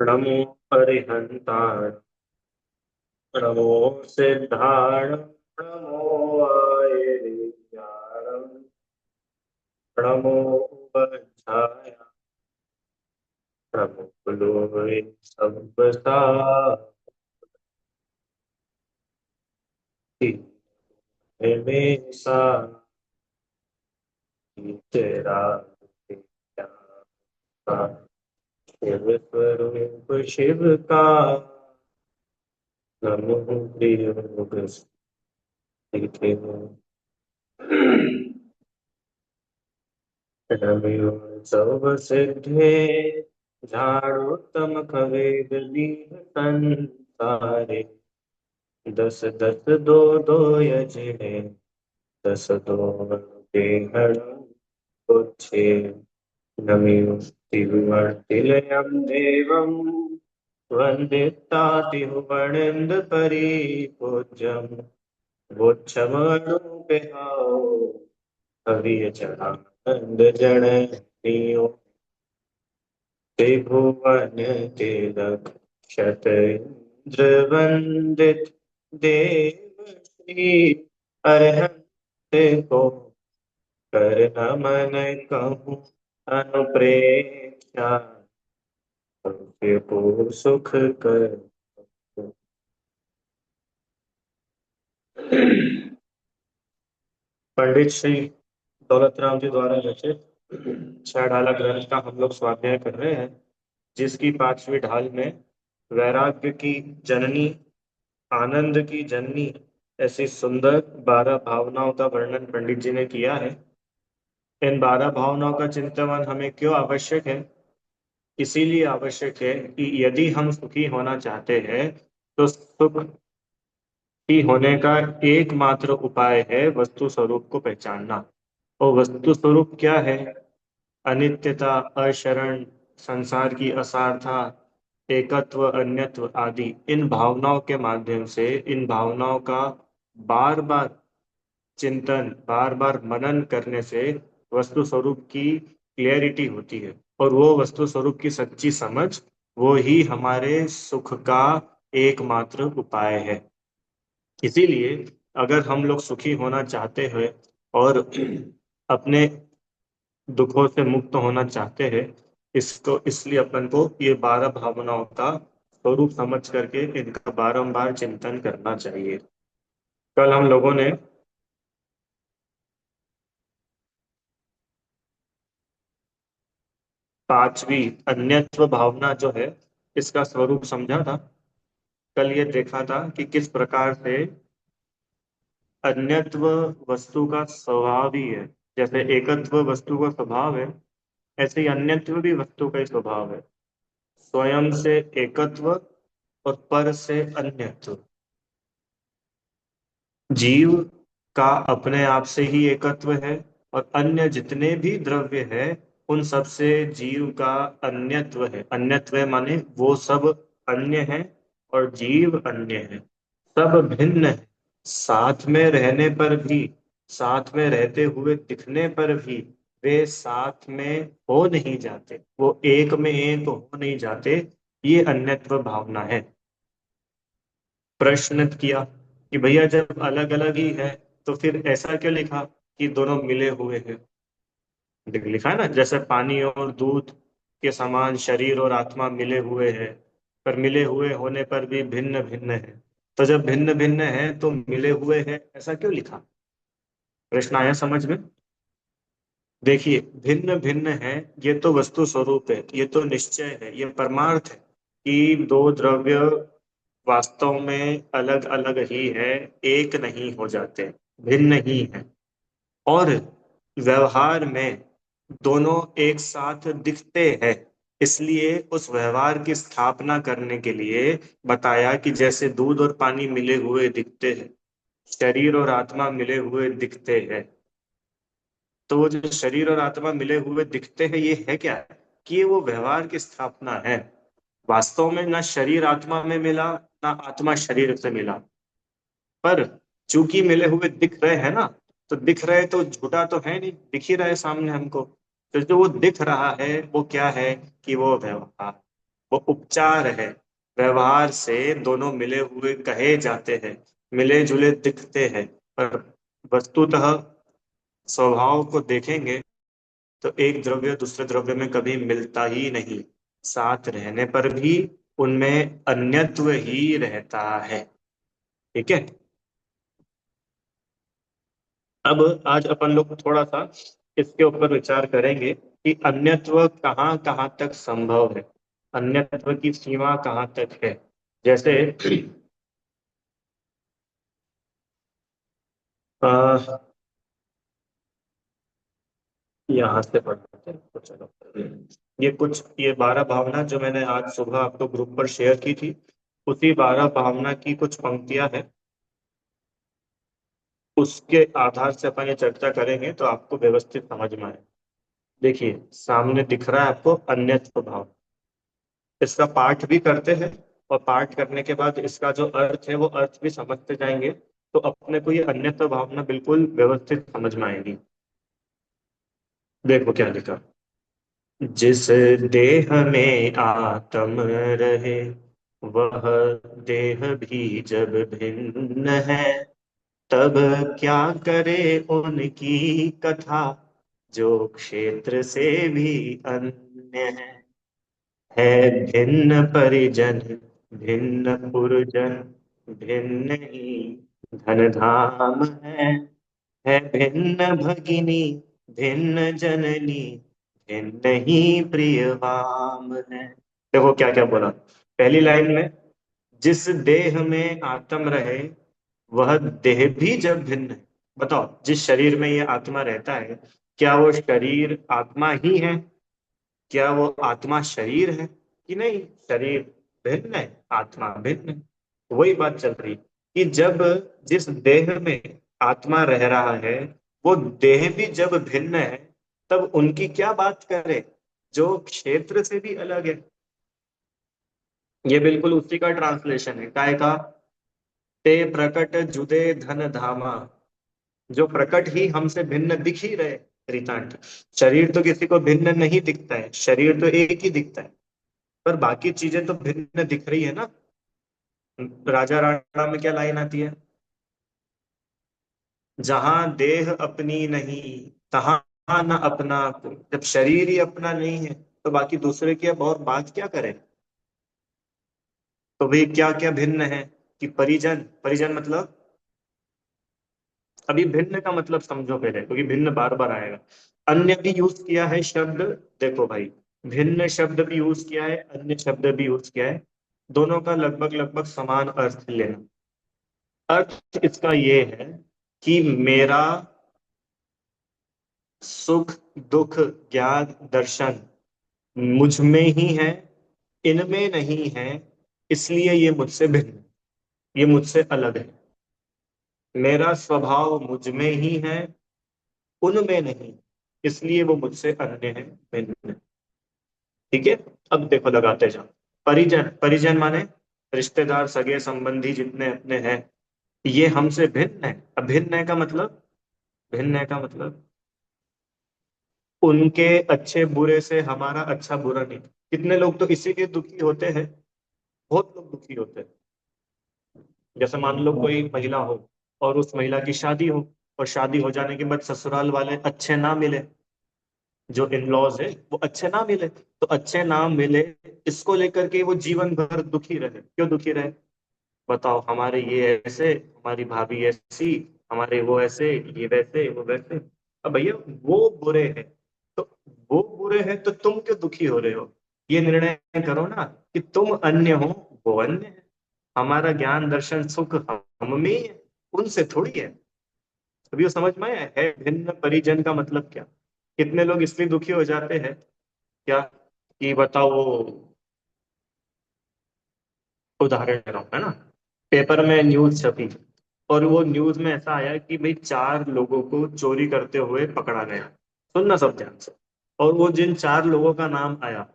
नमो हरिहंताण, नमो सिद्धाण, नमो आयर्याणं, नमो उपध्याय, नमो लोये सब्बसा हमेशा तेरा शिव स्वरूप शिव का नमो प्रिय रवियों सब सिद्धे झाड़ोत्तम खवेद दीन संसारे दस दस दो दो यजने दस दो देहण उच्छे नमियो तिरुमर्तिलयं देवं वन्दितातिहुवनिन्द परिपूज्यं वोच्छमनुपेहाओ कविय जनानंद जननियो त्रिभुवन तिलक क्षत इंद्र वंदित देव श्री अरहंत को कर नमन कहूँ अनुप्रेक्षा को सुख कर। पंडित श्री दौलत राम जी द्वारा रचित छह ढाला ग्रंथ का हम लोग स्वाध्याय कर रहे हैं, जिसकी पांचवी ढाल में वैराग्य की जननी, आनंद की जननी, ऐसी सुंदर 12 भावनाओं का वर्णन पंडित जी ने किया है। इन 12 भावनाओं का चिंतन हमें क्यों आवश्यक है? इसीलिए आवश्यक है कि यदि हम सुखी होना चाहते हैं तो सुखी होने का एकमात्र उपाय है वस्तु स्वरूप को पहचानना। और वस्तु स्वरूप क्या है? अनित्यता, अशरण, संसार की असारता, एकत्व, अन्यत्व आदि। इन भावनाओं के माध्यम से, इन भावनाओं का बार बार चिंतन, बार बार मनन करने से वस्तु स्वरूप की क्लियरिटी होती है। और वो वस्तु स्वरूप की सच्ची समझ, वो ही हमारे सुख का एकमात्र उपाय है। इसीलिए अगर हम लोग सुखी होना चाहते हैं और अपने दुखों से मुक्त होना चाहते हैं, इसको इसलिए अपन को ये 12 भावनाओं का स्वरूप समझ करके इनका बारंबार चिंतन करना चाहिए। कल हम लोगों ने पांचवी अन्यत्व भावना जो है, इसका स्वरूप समझा था। कल ये देखा था कि किस प्रकार से अन्यत्व वस्तु का स्वभाव ही है। जैसे एकत्व वस्तु का स्वभाव है, ऐसे ही अन्यत्व भी वस्तु का ही स्वभाव है। स्वयं से एकत्व और पर से अन्यत्व। जीव का अपने आप से ही एकत्व है, और अन्य जितने भी द्रव्य है उन सब से जीव का अन्यत्व है। अन्यत्व है माने वो सब अन्य है और जीव अन्य है, सब भिन्न है। साथ में रहने पर भी, साथ में रहते हुए दिखने पर भी वे साथ में हो नहीं जाते, वो एक में एक हो नहीं जाते। ये अन्यत्व भावना है। प्रश्न किया कि भैया जब अलग अलग ही है तो फिर ऐसा क्यों लिखा कि दोनों मिले हुए हैं? लिखा है ना, जैसे पानी और दूध के समान शरीर और आत्मा मिले हुए हैं, पर मिले हुए होने पर भी भिन्न भिन्न है। तो जब भिन्न भिन्न है तो मिले हुए हैं, ऐसा क्यों लिखा? प्रश्न आया समझ में? देखिए, भिन्न भिन्न है, ये तो वस्तु स्वरूप है, ये तो निश्चय है, ये परमार्थ है कि दो द्रव्य वास्तव में अलग अलग ही है, एक नहीं हो जाते, भिन्न ही है। और व्यवहार में दोनों एक साथ दिखते हैं। इसलिए उस व्यवहार की स्थापना करने के लिए बताया कि जैसे दूध और पानी मिले हुए दिखते हैं, शरीर और आत्मा मिले हुए दिखते हैं। तो वो जो शरीर और आत्मा मिले हुए दिखते हैं, ये है क्या? कि ये वो व्यवहार की स्थापना है। वास्तव में ना शरीर आत्मा में मिला, ना आत्मा शरीर से मिला। पर चूंकि मिले हुए दिख रहे हैं ना, तो दिख रहे तो झूठा तो है नहीं, दिख ही रहे सामने हमको। तो जो वो दिख रहा है वो क्या है? कि वो व्यवहार, वो उपचार है। व्यवहार से दोनों मिले हुए कहे जाते हैं, मिले जुले दिखते हैं, पर वस्तुतः स्वभाव को देखेंगे तो एक द्रव्य दूसरे द्रव्य में कभी मिलता ही नहीं। साथ रहने पर भी उनमें अन्यत्व ही रहता है। ठीक है। अब आज अपन लोग थोड़ा सा इसके ऊपर विचार करेंगे कि अन्यत्व कहाँ कहाँ तक संभव है, अन्यत्व की सीमा कहाँ तक है। जैसे आ, यहाँ से पढ़ते हैं तो चलो। ये कुछ, ये 12 भावना जो मैंने आज सुबह आपको ग्रुप पर शेयर की थी, उसी 12 भावना की कुछ पंक्तियां हैं। उसके आधार से अपन ये चर्चा करेंगे तो आपको व्यवस्थित समझ में आए। देखिए सामने दिख रहा है आपको अन्यत्व भाव। इसका पाठ भी करते हैं, और पाठ करने के बाद इसका जो अर्थ है वो अर्थ भी समझते जाएंगे, तो अपने को ये अन्यत्व भावना बिल्कुल व्यवस्थित समझ में आएगी। देखो क्या लिखा। जिस देह में आत्म रहे, वह देह भी जब भिन्न है, तब क्या करे उनकी कथा, जो क्षेत्र से भी अन्य है भिन्न परिजन, भिन्न पुरजन, भिन्न ही धन धाम है भिन्न भगिनी, भिन्न जननी, भिन्न ही प्रियवाम है। देखो क्या क्या बोला पहली लाइन में। जिस देह में आत्म रहे, वह देह भी जब भिन्न है। बताओ जिस शरीर में ये आत्मा रहता है, क्या वो शरीर आत्मा ही है? क्या वो आत्मा शरीर है कि नहीं? शरीर भिन्न है, आत्मा भिन्न है। वही बात चल रही कि जब जिस देह में आत्मा रह रहा है, वो देह भी जब भिन्न है, तब उनकी क्या बात करें जो क्षेत्र से भी अलग है। ये बिल्कुल उसी का ट्रांसलेशन है काय का। ते प्रकट जुदे धन धामा, जो प्रकट ही हमसे भिन्न दिख ही रहे। रितांट, शरीर तो किसी को भिन्न नहीं दिखता है, शरीर तो एक ही दिखता है, पर बाकी चीजें तो भिन्न दिख रही है ना। राजा राणा में क्या लाइन आती है? जहां देह अपनी नहीं, तहां न अपना कोई। जब शरीर ही अपना नहीं है, तो बाकी दूसरे की अब और बात क्या करें। तो भाई क्या क्या भिन्न है कि परिजन, परिजन मतलब, अभी भिन्न का मतलब समझो पहले, क्योंकि भिन्न बार बार आएगा। अन्य भी यूज किया है शब्द। देखो भाई, भिन्न शब्द भी यूज किया है, अन्य शब्द भी यूज किया है। दोनों का लगभग लगभग समान अर्थ लेना। अर्थ इसका ये है कि मेरा सुख दुख ज्ञान दर्शन मुझ में ही है, इनमें नहीं है, इसलिए ये मुझसे भिन्न, ये मुझसे अलग है। मेरा स्वभाव मुझ में ही है, उनमें नहीं, इसलिए वो मुझसे अन्य है, भिन्न है। ठीक है। अब देखो लगाते जाओ। परिजन, परिजन माने रिश्तेदार सगे संबंधी जितने अपने हैं, ये हमसे भिन्न है। अब भिन्न है का मतलब, भिन्न है का मतलब उनके अच्छे बुरे से हमारा अच्छा बुरा नहीं। कितने लोग तो इसी के दुखी होते हैं, बहुत लोग दुखी होते हैं। जैसे मान लो कोई महिला हो, और उस महिला की शादी हो, और शादी हो जाने के बाद ससुराल वाले अच्छे ना मिले, जो इन लॉज है वो अच्छे ना मिले, तो अच्छे ना मिले इसको लेकर के वो जीवन भर दुखी रहे। क्यों दुखी रहे? बताओ, हमारे ये ऐसे, हमारी भाभी ऐसी, हमारे वो ऐसे, ये वैसे वो वैसे। अब भैया वो बुरे हैं, तो वो बुरे हैं तो तुम क्यों दुखी हो रहे हो? ये निर्णय करो ना कि तुम अन्य हो, वो अन्य है। हमारा ज्ञान दर्शन सुख हम में ही है, उनसे थोड़ी है। अभी वो समझ में आया है भिन्न परिजन का मतलब क्या? कितने लोग इसलिए दुखी हो जाते हैं क्या, कि बताओ वो, उदाहरण दे रहा हूं है ना, पेपर में न्यूज छपी, और वो न्यूज में ऐसा आया कि भाई 4 लोगों को चोरी करते हुए पकड़ा गया। सुनना सब ध्यान से। और वो जिन 4 लोगों का नाम आया,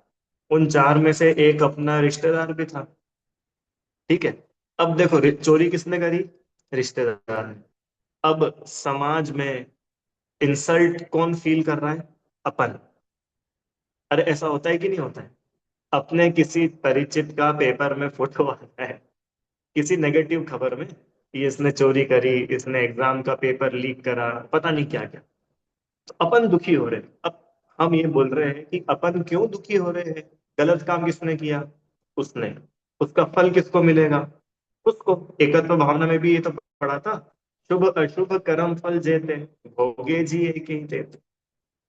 उन 4 में से एक अपना रिश्तेदार भी था। ठीक है। अब देखो चोरी किसने करी? रिश्तेदार ने। अब समाज में इंसल्ट कौन फील कर रहा है? अपन। अरे ऐसा होता है कि नहीं होता है? अपने किसी परिचित का पेपर में फोटो आता है, किसी नेगेटिव खबर में, कि इसने चोरी करी, इसने एग्जाम का पेपर लीक करा, पता नहीं क्या क्या, तो अपन दुखी हो रहे हैं। अब हम ये बोल रहे हैं कि अपन क्यों दुखी हो रहे हैं? गलत काम किसने किया? उसने। उसका फल किसको मिलेगा? उसको। एकत्व भावना में भी ये तो पढ़ा था, शुभ अशुभ कर्म फल जेते, भोगे जी एक ही तेते।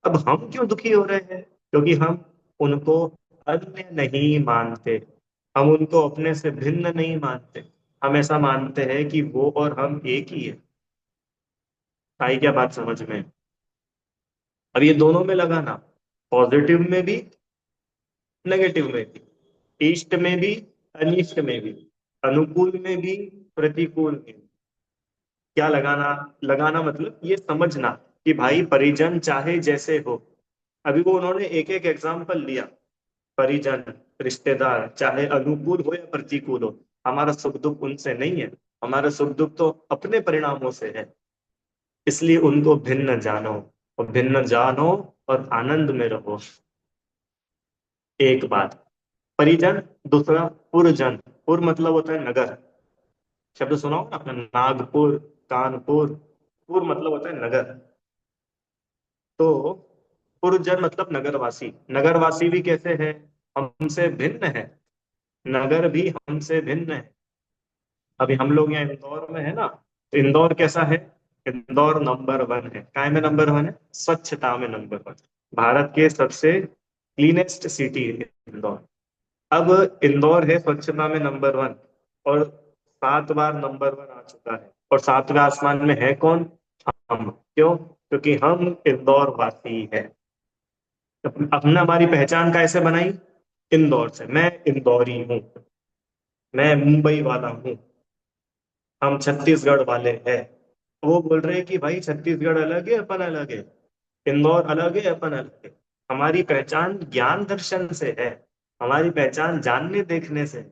अब हम क्यों दुखी हो रहे हैं? क्योंकि हम उनको अन्य नहीं मानते, हम उनको अपने से भिन्न नहीं मानते। हम ऐसा मानते हैं कि वो और हम एक ही है। आई क्या बात समझ में? अब ये दोनों में लगाना, पॉजिटिव में भी, नेगेटिव में भी, इष्ट में भी, अनिष्ट में भी, अनुकूल में भी, प्रतिकूल में भी। क्या लगाना? लगाना मतलब ये समझना कि भाई परिजन चाहे जैसे हो। अभी वो उन्होंने एक एक एग्जाम्पल लिया। परिजन, रिश्तेदार, चाहे अनुकूल हो या प्रतिकूल हो, हमारा सुख दुख उनसे नहीं है। हमारा सुख दुख तो अपने परिणामों से है। इसलिए उनको भिन्न जानो, और भिन्न जानो और आनंद में रहो। एक बात। परिजन। दूसरा पुरजन। पुर मतलब होता है नगर। शब्द सुना होगा आपने, नागपुर, कानपुर। पुर मतलब होता है नगर। तो पुरजन मतलब नगरवासी। नगरवासी भी कैसे है? हमसे भिन्न है। नगर भी हमसे भिन्न है। अभी हम लोग यहाँ इंदौर में है ना, तो इंदौर कैसा है? इंदौर नंबर वन है। काय में नंबर वन है? स्वच्छता में नंबर वन। भारत के सबसे क्लीनेस्ट सिटी इंदौर। अब इंदौर है स्वच्छता में नंबर वन, और 7 बार नंबर वन आ चुका है। और 7वें आसमान में है कौन? हम। क्यों? क्योंकि हम इंदौर वासी है। तो हमने हमारी पहचान कैसे बनाई? इंदौर से। मैं इंदौरी हूँ, मैं मुंबई वाला हूँ, हम छत्तीसगढ़ वाले हैं। वो बोल रहे हैं कि भाई छत्तीसगढ़ अलग है, अपन अलग है। इंदौर अलग है, अपन अलग है। हमारी पहचान ज्ञान दर्शन से है। हमारी पहचान जानने देखने से है।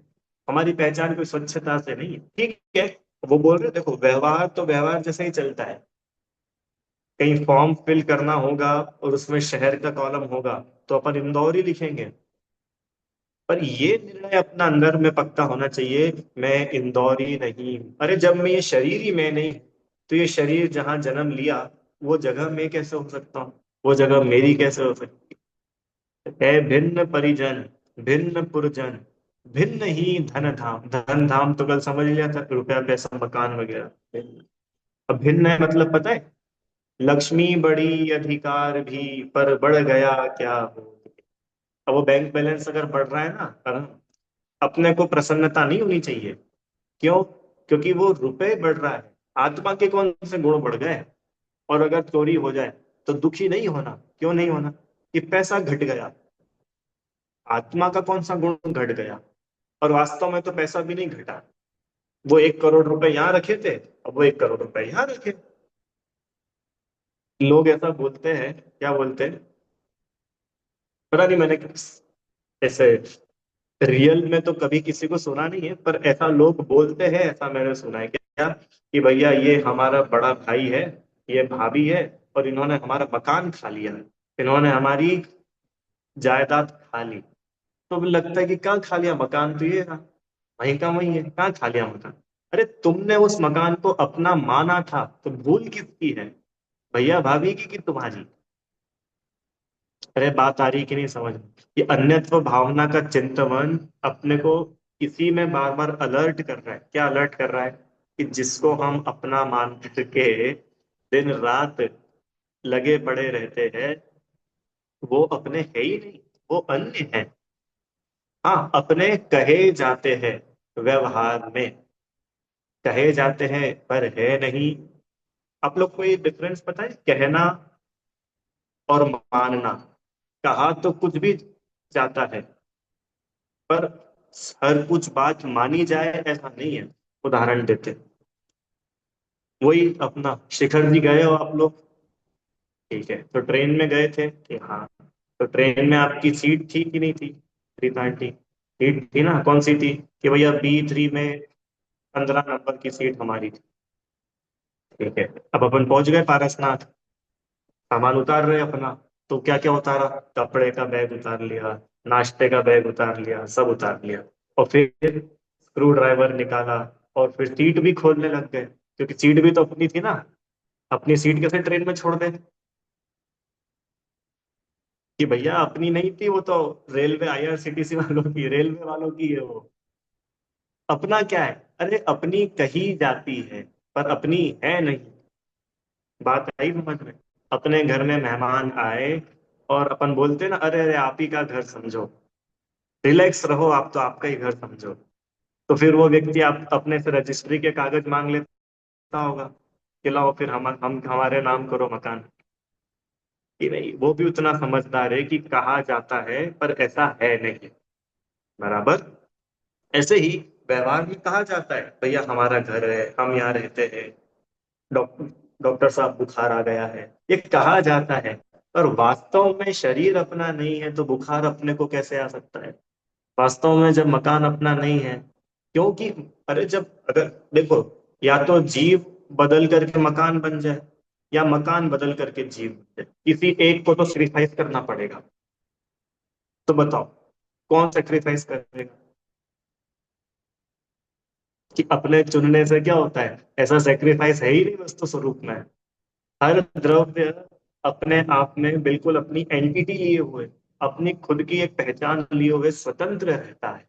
हमारी पहचान कोई स्वच्छता से नहीं है। ठीक है। वो बोल रहे देखो, व्यवहार तो व्यवहार जैसे ही चलता है। कहीं फॉर्म फिल करना होगा और उसमें शहर का कॉलम होगा, तो अपन इंदौर ही लिखेंगे। पर ये निर्णय अपना अंदर में पक्का होना चाहिए, मैं इंदौरी नहीं हूं। अरे जब मैं ये शरीर ही मैं नहीं, तो ये शरीर जहां जन्म लिया, वो जगह मैं कैसे हो सकता हूँ? वो जगह मेरी कैसे हो सकती है? भिन्न परिजन, भिन्न पुरजन, भिन्न ही धन धाम। धन धाम तो कल समझ लिया था, रुपया पैसा मकान वगैरह। अब भिन्न है मतलब पता है? लक्ष्मी बड़ी अधिकार भी, पर बढ़ गया क्या हो। अब वो बैंक बैलेंस अगर बढ़ रहा है ना, अपने को प्रसन्नता नहीं होनी चाहिए। क्यों? क्योंकि वो रुपए बढ़ रहा है। आत्मा के कौन से गुण बढ़ गए? और अगर चोरी हो जाए तो दुखी नहीं होना? क्यों नहीं होना? कि पैसा घट गया। आत्मा का कौन सा गुण घट गया? और वास्तव में तो पैसा भी नहीं घटा। वो 1 करोड़ रुपए यहाँ रखे थे, अब वो 1 करोड़ रुपए यहाँ रखे। लोग ऐसा बोलते हैं, क्या बोलते हैं पता नहीं, मैंने ऐसे रियल में तो कभी किसी को सुना नहीं है, पर ऐसा लोग बोलते हैं, ऐसा मैंने सुना है क्या, कि भैया ये हमारा बड़ा भाई है, ये भाभी है, और इन्होंने हमारा मकान खा लिया है, इन्होंने हमारी जायदाद खा ली। तो लगता है कि कहाँ खा लिया? मकान तो ये था, वहीं का वहीं है, कहाँ खा लिया मकान? अरे तुमने उस मकान को अपना माना था, तो भूल किसकी है? भैया भाभी की कि तुम्हारी? अरे बात आ रही कि नहीं समझ में? ये अन्यत्व भावना का चिंतन अपने को इसी में बार बार अलर्ट कर रहा है। क्या अलर्ट कर रहा है? कि जिसको हम अपना मान के दिन रात लगे पड़े रहते हैं, वो अपने है ही नहीं, वो अन्य है। हाँ, अपने कहे जाते हैं, व्यवहार में कहे जाते हैं, पर है नहीं। आप लोग को ये डिफरेंस पता है? कहना और मानना। कहा तो कुछ भी जाता है, पर हर कुछ बात मानी जाए ऐसा नहीं है। उदाहरण देते, वही अपना शिखर जी गए हो आप लोग, ठीक है, तो ट्रेन में गए थे कि हाँ, तो ट्रेन में आपकी सीट थी कि नहीं थी? 330 सीट थी ना? कौन सी थी? कि भैया B3 में 15 नंबर की सीट हमारी थी। ठीक है। अब अपन पहुंच गए पारसनाथ, सामान उतार रहे अपना। तो क्या क्या उतारा? कपड़े का बैग उतार लिया, नाश्ते का बैग उतार लिया, सब उतार लिया। और फिर स्क्रू ड्राइवर निकाला, और फिर सीट भी खोलने लग गए, क्योंकि सीट भी तो अपनी थी ना। अपनी सीट कैसे ट्रेन में छोड़ दे? कि भैया अपनी नहीं थी वो तो, रेलवे आईआरसीटीसी वालों की, रेलवे वालों की है वो। अपना क्या है? अरे अपनी कही जाती है, पर अपनी है नहीं। बात आई समझ में? अपने घर में मेहमान आए, और अपन बोलते हैं ना, अरे अरे आप ही का घर समझो, रिलैक्स रहो, आप तो आपका ही घर समझो। तो फिर वो व्यक्ति आप अपने से रजिस्ट्री के कागज मांग लेता होगा कि लाओ फिर हम हमारे नाम करो मकान। कि नहीं, वो भी उतना समझदार है कि कहा जाता है पर ऐसा है नहीं। बराबर। ऐसे ही व्यवहार में कहा जाता है भैया हमारा घर है, हम यहाँ रहते हैं। डॉक्टर डॉक्टर साहब बुखार आ गया है, ये कहा जाता है। पर वास्तव में शरीर अपना नहीं है तो बुखार अपने को कैसे आ सकता है? वास्तव में जब मकान अपना नहीं है, क्योंकि अरे जब अगर देखो, या तो जीव बदल करके मकान बन जाए, या मकान बदल करके जीव बन जाए, किसी एक को तो सेक्रीफाइस करना पड़ेगा। तो बताओ कौन सेक्रीफाइस करेगा? कि अपने चुनने से क्या होता है? ऐसा सेक्रीफाइस है ही नहीं वस्तु स्वरूप में। हर द्रव्य अपने आप में बिल्कुल अपनी एंटिटी लिए हुए, अपनी खुद की एक पहचान लिए हुए स्वतंत्र रहता है।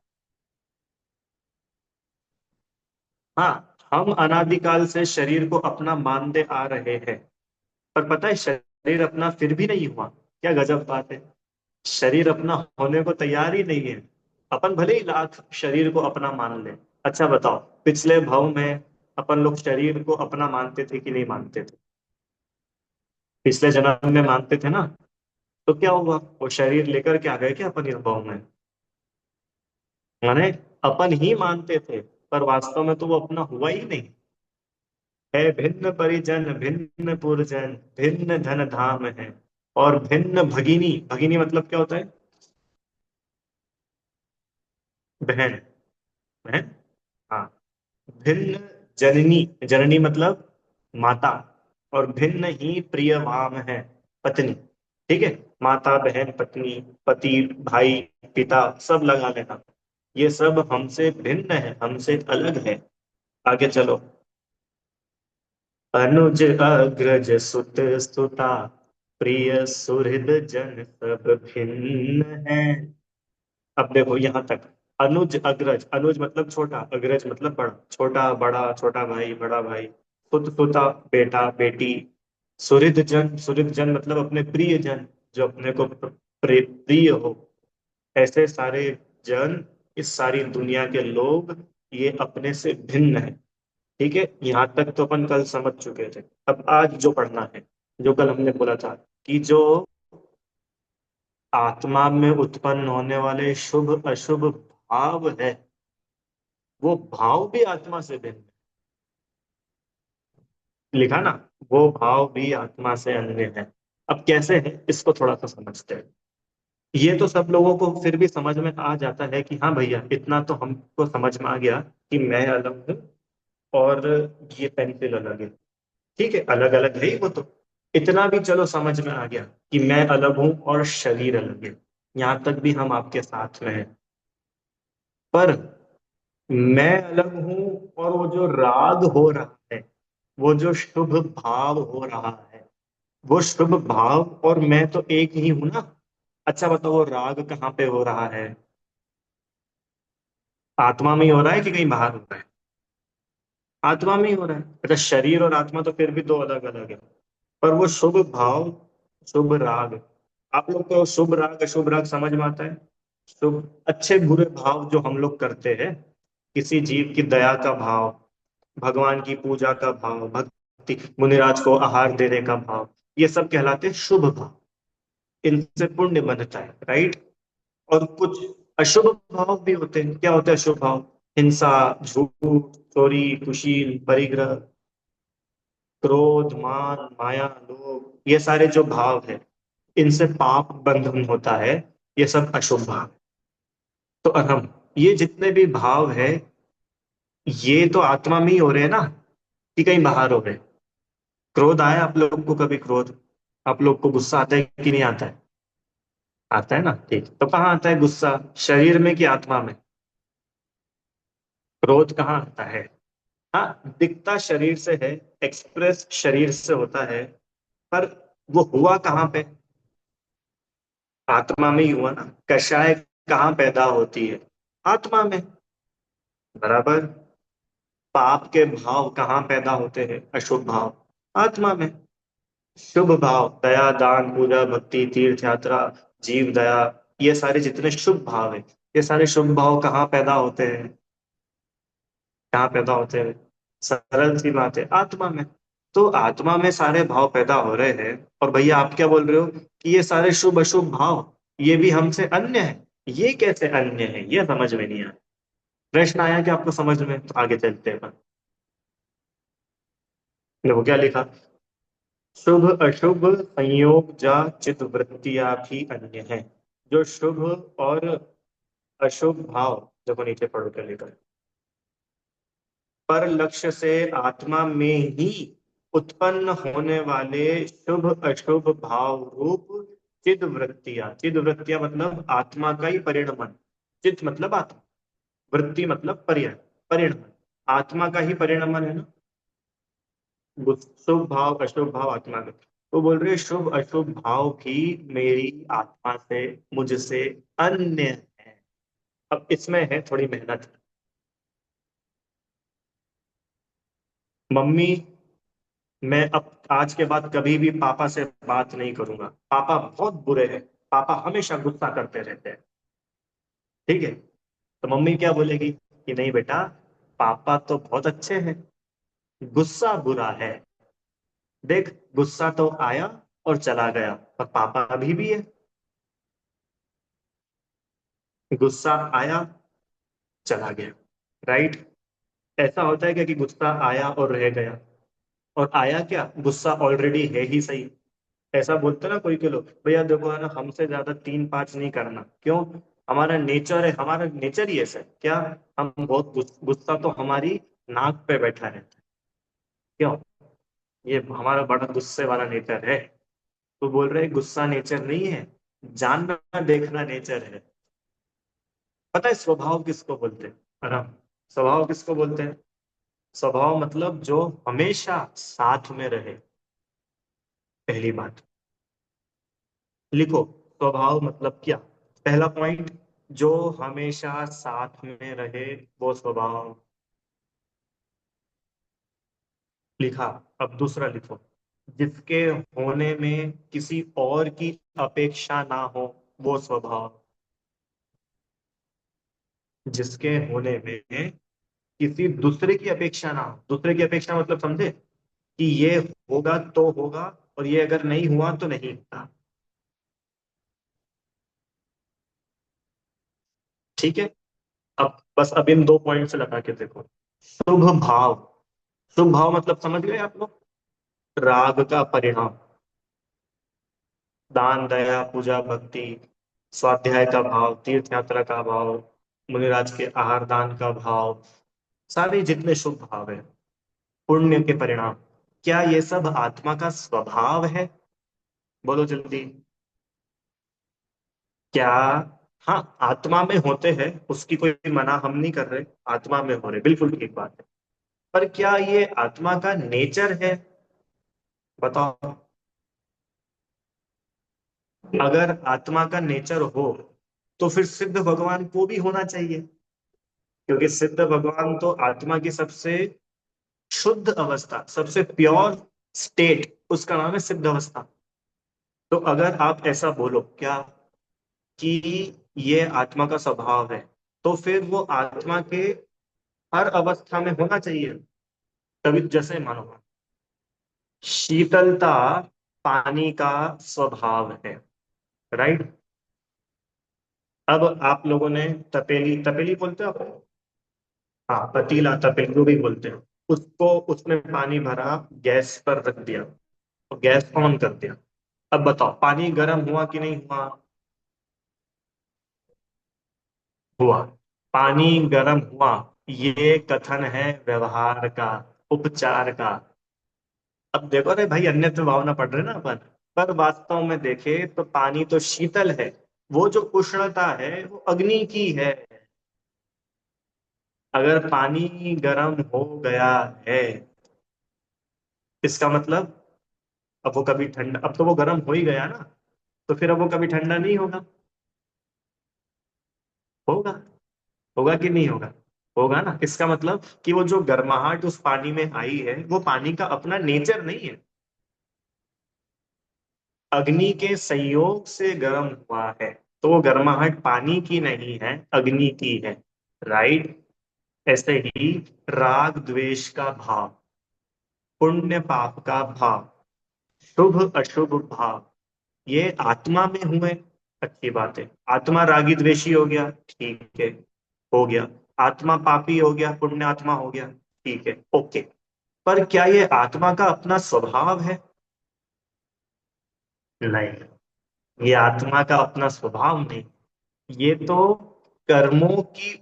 हाँ, हम अनादिकाल से शरीर को अपना मानते आ रहे हैं, पर पता है शरीर अपना फिर भी नहीं हुआ। क्या गजब बात है! शरीर अपना होने को तैयार ही नहीं है। अपन भले ही लाख शरीर को अपना मान ले। अच्छा बताओ, पिछले भाव में अपन लोग शरीर को अपना मानते थे कि नहीं मानते थे? पिछले जन्म में मानते थे ना। तो क्या हुआ, वो शरीर लेकर के आ गए क्या अपन इस भाव में? माने अपन ही मानते थे, पर वास्तव में तो वो अपना हुआ ही नहीं। है भिन्न परिजन भिन्न पुरजन, भिन्न धन धाम है, और भिन्न भगिनी। भगिनी मतलब क्या होता है? बहन। बहन। हाँ। भिन्न जननी, जननी मतलब माता। और भिन्न ही प्रियवाम है, पत्नी। ठीक है। माता, बहन, पत्नी, पति, भाई, पिता, सब लगा लेना। ये सब हमसे भिन्न है, हमसे अलग है। आगे चलो। अनुज अग्रज सुत सुता, प्रिय सुहृद जन सब भिन्न है। अब देखो यहां तक। अनुज अग्रज, अनुज मतलब छोटा, अग्रज मतलब बड़ा, छोटा बड़ा, छोटा भाई बड़ा भाई। सुत सुता बेटा बेटी। सुहृद जन, सुहृद जन मतलब अपने प्रिय जन, जो अपने को प्रिय हो। ऐसे सारे जन, इस सारी दुनिया के लोग, ये अपने से भिन्न है। ठीक है, यहाँ तक तो अपन कल समझ चुके थे। अब आज जो पढ़ना है, जो कल हमने बोला था कि जो आत्मा में उत्पन्न होने वाले शुभ अशुभ भाव है, वो भाव भी आत्मा से भिन्न है। लिखा ना, वो भाव भी आत्मा से अन्य है। अब कैसे है इसको थोड़ा सा समझते हैं। ये तो सब लोगों को फिर भी समझ में आ जाता है कि हाँ भैया इतना तो हमको समझ में आ गया कि मैं अलग हूँ, और ये पेंसिल अलग है। ठीक है, अलग अलग है ही वो तो। इतना भी चलो समझ में आ गया कि मैं अलग हूं और शरीर अलग है। यहां तक भी हम आपके साथ में हैं। पर मैं अलग हूं, और वो जो राग हो रहा है, वो जो शुभ भाव हो रहा है, वो शुभ भाव और मैं तो एक ही हूं ना। अच्छा बताओ, वो राग कहाँ पे हो रहा है? आत्मा में ही हो रहा है कि कहीं बाहर हो रहा है? आत्मा में ही हो रहा है। अच्छा, शरीर और आत्मा तो फिर भी दो अलग अलग है। पर वो शुभ भाव, शुभ राग, आप लोग को शुभ राग अशुभ राग समझ में आता है? शुभ अच्छे बुरे भाव जो हम लोग करते हैं, किसी जीव की दया का भाव, भगवान की पूजा का भाव, भक्ति, मुनिराज को आहार देने का भाव, ये सब कहलाते हैं शुभ भाव। इनसे पुण्य बनता है, राइट? और कुछ अशुभ भाव भी होते हैं। क्या होता है अशुभ भाव? हिंसा, झूठ, चोरी, कुशील, परिग्रह, क्रोध, मान, माया, लोभ, ये सारे जो भाव है, इनसे पाप बंधन होता है। ये सब अशुभ भाव। तो अहम, ये जितने भी भाव है, ये तो आत्मा में ही हो रहे हैं ना, कि कहीं बाहर हो रहे हैं? क्रोध आया आप लोग को कभी? क्रोध, आप लोग को गुस्सा आता है कि नहीं आता है? आता है ना, ठीक। तो कहाँ आता है गुस्सा, शरीर में कि आत्मा में? क्रोध कहाँ आता है? हाँ, दिखता शरीर से है, एक्सप्रेस शरीर से होता है, पर वो हुआ कहाँ पे? आत्मा में ही हुआ ना। कषाय कहाँ पैदा होती है? आत्मा में। बराबर। पाप के भाव कहाँ पैदा होते हैं, अशुभ भाव? आत्मा में। शुभ भाव, दया, दान, पूजा, भक्ति, तीर्थ यात्रा, जीव दया, ये सारे जितने शुभ भाव है, ये सारे शुभ भाव कहाँ पैदा होते हैं? कहाँ पैदा होते हैं? सरल सी बात है, आत्मा में। तो आत्मा में सारे भाव पैदा हो रहे हैं, और भैया आप क्या बोल रहे हो कि ये सारे शुभ अशुभ भाव ये भी हमसे अन्य है? ये कैसे अन्य है, ये समझ में नहीं आया। प्रश्न आया कि आपको समझ में? तो आगे चलते हैं। देखो क्या लिखा। शुभ अशुभ संयोग जा चित वृत्तियां भी अन्य है। जो शुभ और अशुभ भाव, देखो नीचे पढ़ो क्या लिखा है। पर लक्ष्य से आत्मा में ही उत्पन्न होने वाले शुभ अशुभ भाव रूप चिद वृत्तियां मतलब आत्मा का ही परिणमन। चित मतलब आत्मा, वृत्ति मतलब पर्याय, परिणमन। आत्मा का ही परिणमन है ना। शुभ भाव अशुभ भाव आत्मा में, तो बोल रहे शुभ अशुभ भाव भी मेरी आत्मा से, मुझसे अन्य है। अब इसमें है थोड़ी मेहनत। मम्मी, मैं अब आज के बाद कभी भी पापा से बात नहीं करूंगा, पापा बहुत बुरे हैं, पापा हमेशा गुस्सा करते रहते हैं। ठीक है। तो मम्मी क्या बोलेगी कि नहीं बेटा, पापा तो बहुत अच्छे हैं, गुस्सा बुरा है। देख, गुस्सा तो आया और चला गया, पर पापा अभी भी है। गुस्सा आया, चला गया। राइट। ऐसा होता है क्या कि गुस्सा आया और रह गया? और आया क्या, गुस्सा ऑलरेडी है ही सही। ऐसा बोलते ना कोई के लोग, भैया देखो है ना, हमसे ज्यादा 3-5 नहीं करना, क्यों? हमारा नेचर है, हमारा नेचर ही ऐसा है क्या? हम बहुत गुस्सा तो हमारी नाक पे बैठा रहता है, क्यों? ये हमारा बड़ा गुस्से वाला नेचर है। तो बोल रहे गुस्सा नेचर नहीं है, जानना देखना नेचर है। पता है स्वभाव किसको बोलते हैं? आराम। स्वभाव किसको बोलते हैं? स्वभाव मतलब जो हमेशा साथ में रहे। पहली बात लिखो, स्वभाव मतलब क्या? पहला पॉइंट, जो हमेशा साथ में रहे, वो स्वभाव। लिखा। अब दूसरा लिखो, जिसके होने में किसी और की अपेक्षा ना हो, वो स्वभाव। जिसके होने में किसी दूसरे की अपेक्षा ना हो, दूसरे की अपेक्षा मतलब समझे कि ये होगा तो होगा, और ये अगर नहीं हुआ तो नहीं होगा। ठीक है। अब बस अब इन 2 पॉइंट से लगा के देखो। शुभ भाव, शुभ भाव मतलब समझ गए आप लोग? राग का परिणाम, दान, दया, पूजा, भक्ति, स्वाध्याय का भाव, तीर्थ यात्रा का भाव, मुनिराज के आहार दान का भाव, सारे जितने शुभ भाव है, पुण्य के परिणाम, क्या ये सब आत्मा का स्वभाव है? बोलो जल्दी। क्या? हाँ, आत्मा में होते हैं, उसकी कोई मना हम नहीं कर रहे, आत्मा में हो रहे, बिल्कुल ठीक बात है। पर क्या ये आत्मा का नेचर है? बताओ। अगर आत्मा का नेचर हो, तो फिर सिद्ध भगवान को भी होना चाहिए, क्योंकि सिद्ध भगवान तो आत्मा की सबसे शुद्ध अवस्था, सबसे प्योर स्टेट, उसका नाम है सिद्ध अवस्था। तो अगर आप ऐसा बोलो क्या कि ये आत्मा का स्वभाव है, तो फिर वो आत्मा के हर अवस्था में होना चाहिए। तभी जैसे मानो, शीतलता पानी का स्वभाव है। राइट। अब आप लोगों ने तपेली, तपेली बोलते हो आप? हाँ, पतीला, तपेली जो भी बोलते हैं, उसको, उसमें पानी भरा, गैस पर रख दिया, और गैस ऑन कर दिया। अब बताओ पानी गर्म हुआ कि नहीं हुआ? हुआ। पानी गर्म हुआ, ये कथन है व्यवहार का, उपचार का। अब देखो रे भाई, अन्यत्र भावना पढ़ रहे ना अपन, पर वास्तव में देखे तो पानी तो शीतल है, वो जो उष्णता है वो अग्नि की है। अगर पानी गर्म हो गया है, इसका मतलब अब वो कभी ठंडा, अब तो वो गर्म हो ही गया ना, तो फिर अब वो कभी ठंडा नहीं होगा। होगा। होगा कि नहीं होगा? होगा ना। इसका मतलब कि वो जो गर्माहट उस पानी में आई है वो पानी का अपना नेचर नहीं है, अग्नि के संयोग से गर्म हुआ है। तो वो गर्माहट पानी की नहीं है, अग्नि की है। राइट। ऐसे ही राग द्वेष का भाव, पुण्य पाप का भाव, शुभ अशुभ भाव, ये आत्मा में हुए। अच्छी बात है। आत्मा रागी द्वेषी हो गया, ठीक है, हो गया। आत्मा पापी हो गया, पुण्य आत्मा हो गया, ठीक है, ओके। पर क्या ये आत्मा का अपना स्वभाव है? नहीं, ये आत्मा का अपना स्वभाव नहीं। ये तो कर्मों की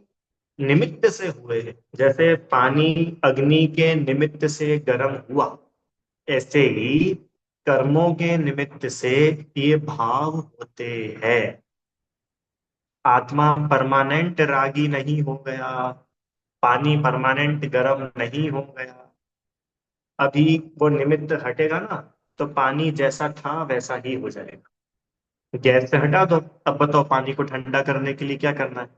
निमित्त से हुए हैं। जैसे पानी अग्नि के निमित्त से गर्म हुआ, ऐसे ही कर्मों के निमित्त से ये भाव होते हैं। आत्मा परमानेंट रागी नहीं हो गया, पानी परमानेंट गर्म नहीं हो गया। अभी वो निमित्त हटेगा ना, तो पानी जैसा था वैसा ही हो जाएगा। गैस से हटा दो। अब बताओ पानी को ठंडा करने के लिए क्या करना है?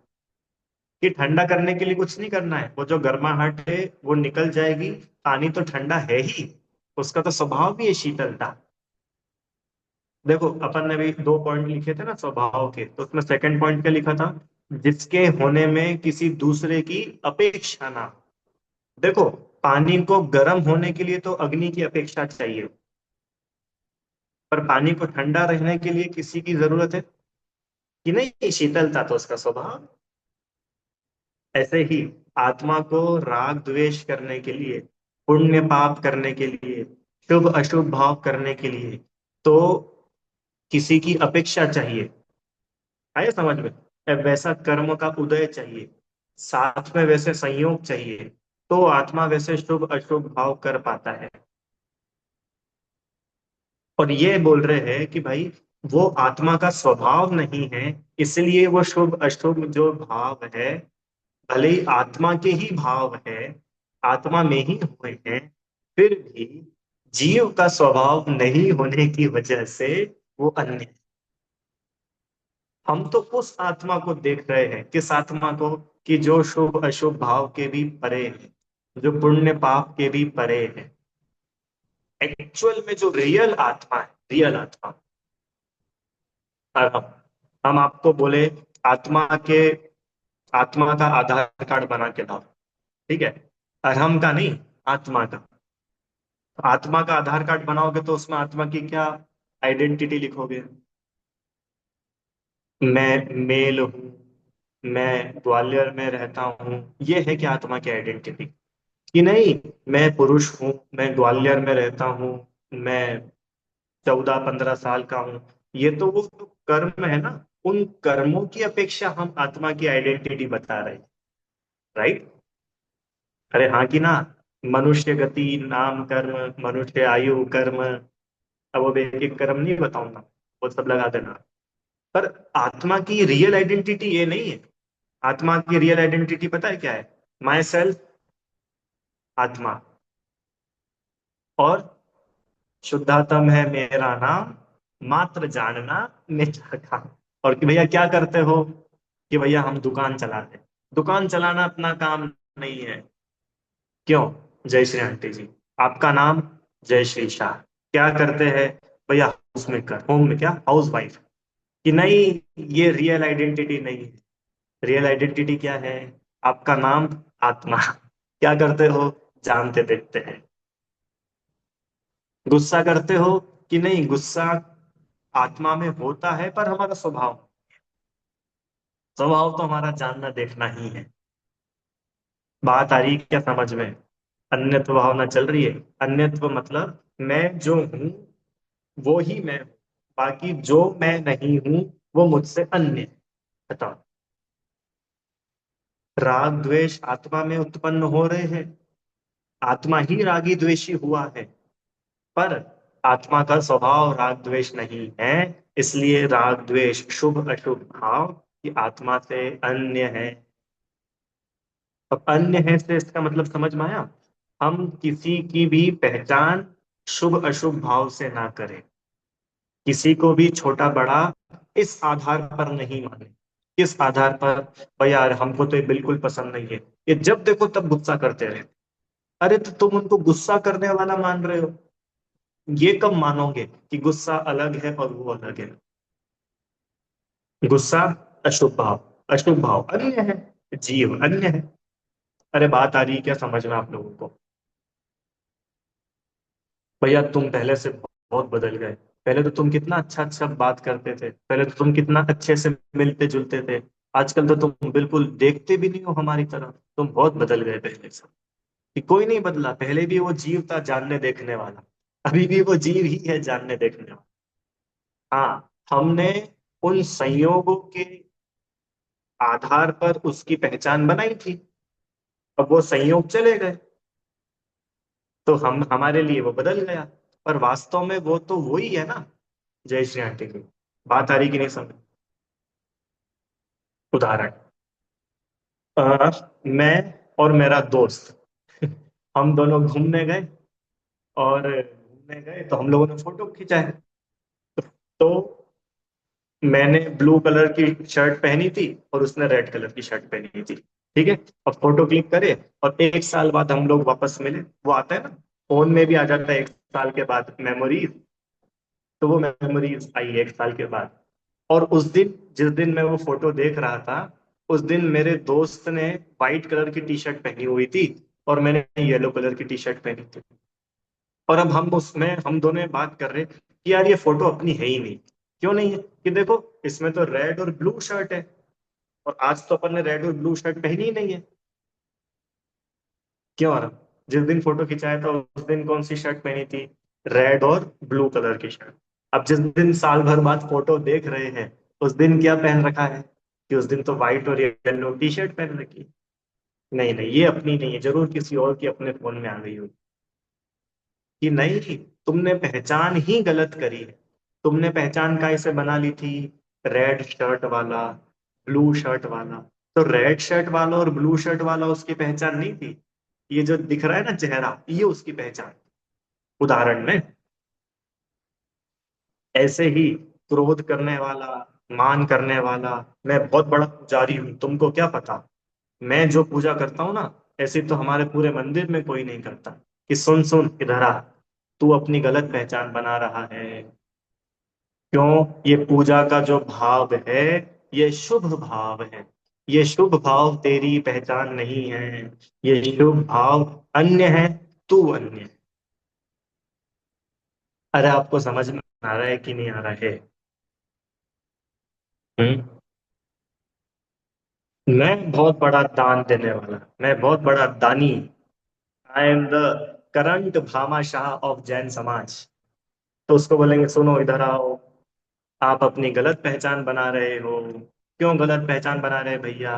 कि ठंडा करने के लिए कुछ नहीं करना है, वो जो गर्माहट है वो निकल जाएगी। पानी तो ठंडा है ही, उसका तो स्वभाव भी है शीतलता। देखो अपन ने भी दो पॉइंट लिखे थे ना स्वभाव के, तो उसमें सेकंड पॉइंट क्या लिखा था? जिसके होने में किसी दूसरे की अपेक्षा ना हो। देखो, पानी को गर्म होने के लिए तो अग्नि की अपेक्षा चाहिए, पर पानी को ठंडा रहने के लिए किसी की जरूरत है कि नहीं? शीतलता तो उसका स्वभाव। ऐसे ही आत्मा को राग द्वेष करने के लिए, पुण्य पाप करने के लिए, शुभ अशुभ भाव करने के लिए, तो किसी की अपेक्षा चाहिए। आया समझ में? वैसा कर्म का उदय चाहिए, साथ में वैसे संयोग चाहिए, तो आत्मा वैसे शुभ अशुभ भाव कर पाता है। और ये बोल रहे हैं कि भाई वो आत्मा का स्वभाव नहीं है, इसलिए वो शुभ अशुभ जो भाव है, भले ही आत्मा के ही भाव है, आत्मा में ही हुए हैं, फिर भी जीव का स्वभाव नहीं होने की वजह से वो अन्य है। हम तो उस आत्मा को देख रहे हैं, किस आत्मा को? कि जो शुभ अशुभ भाव के भी परे है, जो पुण्य पाप के भी परे है। एक्चुअल में जो रियल आत्मा है, रियल आत्मा। और हम आपको बोले आत्मा के, आत्मा का आधार कार्ड बना के लाओ, ठीक है? अहम का नहीं, आत्मा का। आत्मा का आधार कार्ड बनाओगे तो उसमें आत्मा की क्या आइडेंटिटी लिखोगे? मैं मेल हूँ, मैं ग्वालियर में रहता हूँ, ये है क्या आत्मा की आइडेंटिटी? कि नहीं, मैं पुरुष हूँ, मैं ग्वालियर में रहता हूँ, मैं 14-15 साल का हूँ। ये तो वो जो कर्म है ना, उन कर्मों की अपेक्षा हम आत्मा की आइडेंटिटी बता रहे हैं। राइट। अरे हाँ कि ना? मनुष्य गति नाम कर्म, मनुष्य आयु कर्म। अब वो एक एक कर्म नहीं बताऊंगा, वो सब लगा देना। पर आत्मा की रियल आइडेंटिटी ये नहीं है। आत्मा की रियल आइडेंटिटी पता है क्या है? माई सेल्फ, आत्मा। और शुद्धातम है मेरा नाम, मात्र जानना मेरा काम। और कि भैया क्या करते हो? कि भैया हम दुकान चलाते हैं। दुकान चलाना अपना काम नहीं है। क्यों? जय श्री आंटी जी। आपका नाम? जय श्री शाह। क्या करते हैं? भैया हाउस मेकर, होम में क्या, हाउस वाइफ। कि नहीं, ये रियल आइडेंटिटी नहीं है। रियल आइडेंटिटी क्या है? आपका नाम, आत्मा। क्या करते हो? जानते देखते हैं। गुस्सा करते हो? कि नहीं, गुस्सा आत्मा में होता है, पर हमारा स्वभाव, स्वभाव तो हमारा जानना देखना ही है। बात आ रही है क्या समझ में? अन्यत्व भावना चल रही है। अन्यत्व मतलब मैं जो हूं वो ही मैं हूं, बाकी जो मैं नहीं हूं वो मुझसे अन्य है। बताओ। राग द्वेष आत्मा में उत्पन्न हो रहे हैं, आत्मा ही रागी द्वेषी हुआ है, पर आत्मा का स्वभाव राग द्वेष नहीं है। इसलिए राग द्वेष शुभ अशुभ भाव ये आत्मा से अन्य है। अब अन्य है से इसका मतलब समझ में आया। हम किसी की भी पहचान शुभ अशुभ भाव से ना करें, किसी को भी छोटा बड़ा इस आधार पर नहीं माने। किस आधार पर? भाई यार हमको तो ये बिल्कुल पसंद नहीं है, ये जब देखो तब गुस्सा करते रहे। अरे तो तुम उनको गुस्सा करने वाला मान रहे हो, ये कब मानोगे कि गुस्सा अलग है और वो अलग है? गुस्सा अशुभ भाव, अशुभ भाव अन्य है, जीव अन्य है। अरे बात आ रही है क्या समझ में आप लोगों को? भैया तुम पहले से बहुत बदल गए। पहले तो तुम कितना अच्छा अच्छा बात करते थे, पहले तो तुम कितना अच्छे से मिलते जुलते थे। आजकल तो तुम बिल्कुल देखते भी नहीं हो हमारी तरफ, तुम बहुत बदल गए पहले से। कि कोई नहीं बदला, पहले भी वो जीव था जानने देखने वाला, अभी भी वो जीव ही है जानने देखने वाला। हाँ, हमने उन संयोगों के आधार पर उसकी पहचान बनाई थी। अब वो संयोग चले गए तो हम हमारे लिए वो बदल गया। पर वास्तव में वो तो वही है ना। जय श्री आंटी की बात आ रही कि नहीं समझ? उदाहरण, मैं और मेरा दोस्त हम दोनों घूमने गए, और घूमने गए तो हम लोगों ने फोटो खिंचाए। तो मैंने ब्लू कलर की शर्ट पहनी थी और उसने रेड कलर की शर्ट पहनी थी। ठीक है, अब फोटो क्लिक करे और 1 साल बाद हम लोग वापस मिले। वो आता है ना, फोन में भी आ जाता है 1 साल के बाद मेमोरीज। तो वो मेमोरीज आई 1 साल के बाद। और उस दिन जिस दिन मैं वो फोटो देख रहा था, उस दिन मेरे दोस्त ने व्हाइट कलर की टी शर्ट पहनी हुई थी और मैंने येलो कलर की टी शर्ट पहनी थी। और अब हम उसमें हम दोनों बात कर रहे कि यार ये फोटो अपनी है ही नहीं। क्यों नहीं है? कि देखो इसमें तो रेड और ब्लू शर्ट है, और आज तो अपन ने रेड और ब्लू शर्ट पहनी ही नहीं है। क्यों आ रहा? जिस दिन फोटो खिंचाया था उस दिन कौन सी शर्ट पहनी थी? रेड और ब्लू कलर की शर्ट। अब जिस दिन साल भर बाद फोटो देख रहे हैं, उस दिन क्या पहन रखा है? कि उस दिन तो व्हाइट और येलो टी शर्ट पहन रखी है। नहीं नहीं, ये अपनी नहीं है, जरूर किसी और की अपने फोन में आ गई होगी। कि नहीं, तुमने पहचान ही गलत करी है। तुमने पहचान कैसे बना ली थी? रेड शर्ट वाला, ब्लू शर्ट वाला। तो रेड शर्ट वाला और ब्लू शर्ट वाला उसकी पहचान नहीं थी। ये जो दिख रहा है ना चेहरा, ये उसकी पहचान। उदाहरण में, ऐसे ही क्रोध करने वाला, मान करने वाला, मैं बहुत बड़ा पुजारी हूं तुमको क्या पता, मैं जो पूजा करता हूँ ना, ऐसे तो हमारे पूरे मंदिर में कोई नहीं करता। कि सुन सुन इधर आ, तू अपनी गलत पहचान बना रहा है। क्यों? ये पूजा का जो भाव है, ये शुभ भाव है। ये शुभ भाव तेरी पहचान नहीं है। ये शुभ भाव अन्य है, तू अन्य है। अरे आपको समझ में आ रहा है कि नहीं आ रहा है? हम्म। मैं बहुत बड़ा दान देने वाला, मैं बहुत बड़ा दानी। I am the current Bhamashah of Jain समाज। तो उसको बोलेंगे सुनो इधर आओ, आप अपनी गलत पहचान बना रहे हो। क्यों गलत पहचान बना रहे हैं भैया?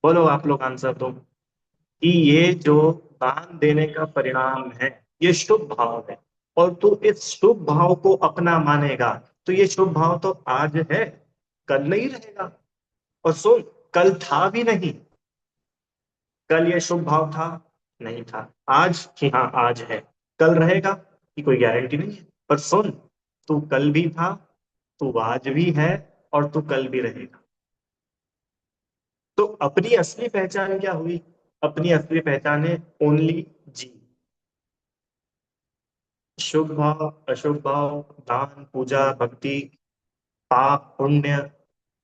बोलो आप लोग आंसर दो। कि ये जो दान देने का परिणाम है, ये शुभ भाव है। और तू इस शुभ भाव को अपना मानेगा, तो ये शुभ भाव तो आज है, कल नहीं रहेगा। और सुन, कल था भी नहीं। कल ये शुभ भाव था? नहीं था। आज कि हाँ आज है, कल रहेगा कि कोई गारंटी नहीं है। पर सुन, तू कल भी था, तू आज भी है, और तू कल भी रहेगा। तो अपनी असली पहचान क्या हुई? अपनी असली पहचान है ओनली जी। शुभ भाव अशुभ भाव, दान पूजा भक्ति, पाप पुण्य,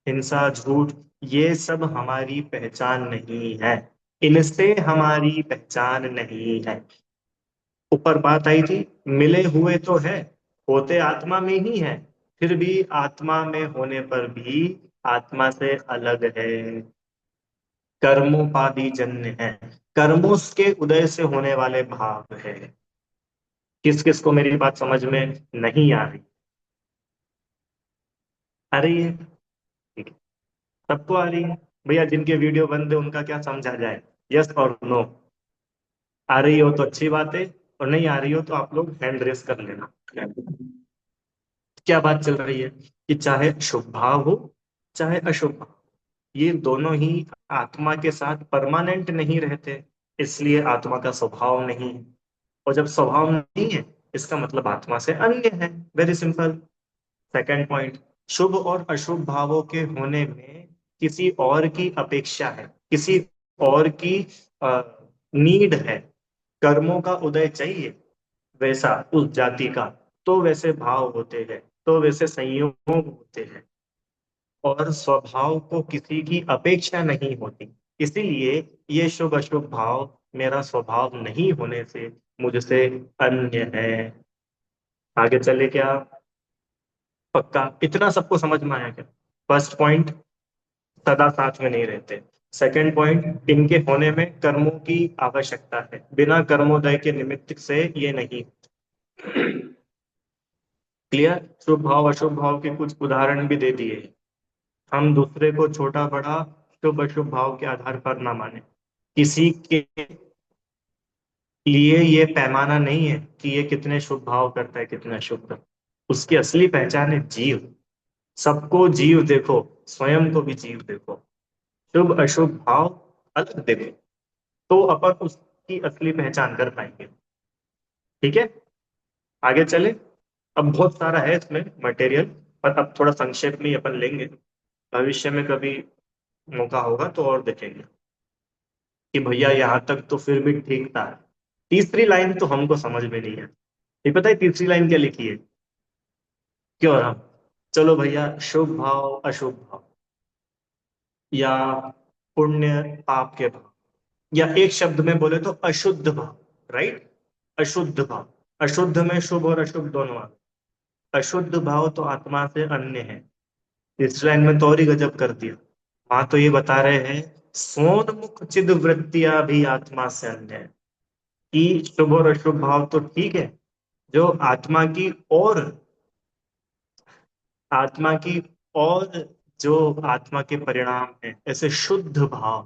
हिंसा झूठ, ये सब हमारी पहचान नहीं है। इनसे हमारी पहचान नहीं है। ऊपर बात आई थी, मिले हुए तो है, होते आत्मा में ही है, फिर भी आत्मा में होने पर भी आत्मा से अलग है। कर्मोपाधि जन्य है, कर्मों के उदय से होने वाले भाव है। किस किस को मेरी बात समझ में नहीं आ रही? आ रही है? ठीक है, सबको आ रही है। भैया जिनके वीडियो बंद है उनका क्या समझा जाए? यस और नो? आ रही हो तो अच्छी बात है, और नहीं आ रही हो तो आप लोग हैंड रेस कर लेना। क्या बात चल रही है? कि चाहे शुभ भाव हो चाहे अशुभ भाव, ये दोनों ही आत्मा के साथ परमानेंट नहीं रहते, इसलिए आत्मा का स्वभाव नहीं है। और जब स्वभाव नहीं है, इसका मतलब आत्मा से अन्य है। Very simple. सेकंड पॉइंट, शुभ और अशुभ भावों के होने में किसी और की अपेक्षा है, किसी और की नीड है, कर्मों का उदय चाहिए वैसा उस जाति का, तो वैसे भाव होते हैं, तो वैसे संयोग होते हैं। और स्वभाव को किसी की अपेक्षा नहीं होती, इसीलिए ये शुभ अशुभ भाव मेरा स्वभाव नहीं होने से मुझसे अन्य है। आगे चले क्या? पक्का इतना सबको समझ में आया क्या? फर्स्ट पॉइंट, सदा साथ में नहीं रहते। सेकंड पॉइंट, इनके होने में कर्मों की आवश्यकता है, बिना कर्मोदय के निमित्त से ये नहीं। क्लियर? शुभ भाव अशुभ भाव के कुछ उदाहरण भी दे दिए। हम दूसरे को छोटा बड़ा शुभ अशुभ भाव के आधार पर ना माने। किसी के लिए ये पैमाना नहीं है कि ये कितने शुभ भाव करता है कितने अशुभ करता है। उसकी असली पहचान है जीव। सबको जीव देखो, स्वयं को भी जीव देखो। शुभ अशुभ भाव अलग देखो, तो अपन उसकी असली पहचान कर पाएंगे। ठीक है, आगे चले। अब बहुत सारा है इसमें मटेरियल, पर अब थोड़ा संक्षेप में ही अपन लेंगे। भविष्य में कभी मौका होगा तो और देखेंगे कि भैया यहाँ तक तो फिर भी ठीक था। तीसरी लाइन तो हमको समझ में नहीं है। ये पता है तीसरी लाइन क्या लिखी है? क्यों रहा? चलो भैया, शुभ भाव अशुभ भाव, या पुण्य पाप के भाव, या एक शब्द में बोले तो अशुद्ध भाव। राइट? अशुद्ध भाव, अशुद्ध में शुभ और अशुभ दोनों आ गए। अशुद्ध भाव तो आत्मा से अन्य है। इस लाइन में तो और ही गजब कर दिया। वहां तो ये बता रहे हैं, सोनमुख चिद वृत्तियां भी आत्मा से अन्य है। कि शुभ और अशुभ भाव तो ठीक है, जो आत्मा की और आत्मा की और जो आत्मा के परिणाम है, ऐसे शुद्ध भाव,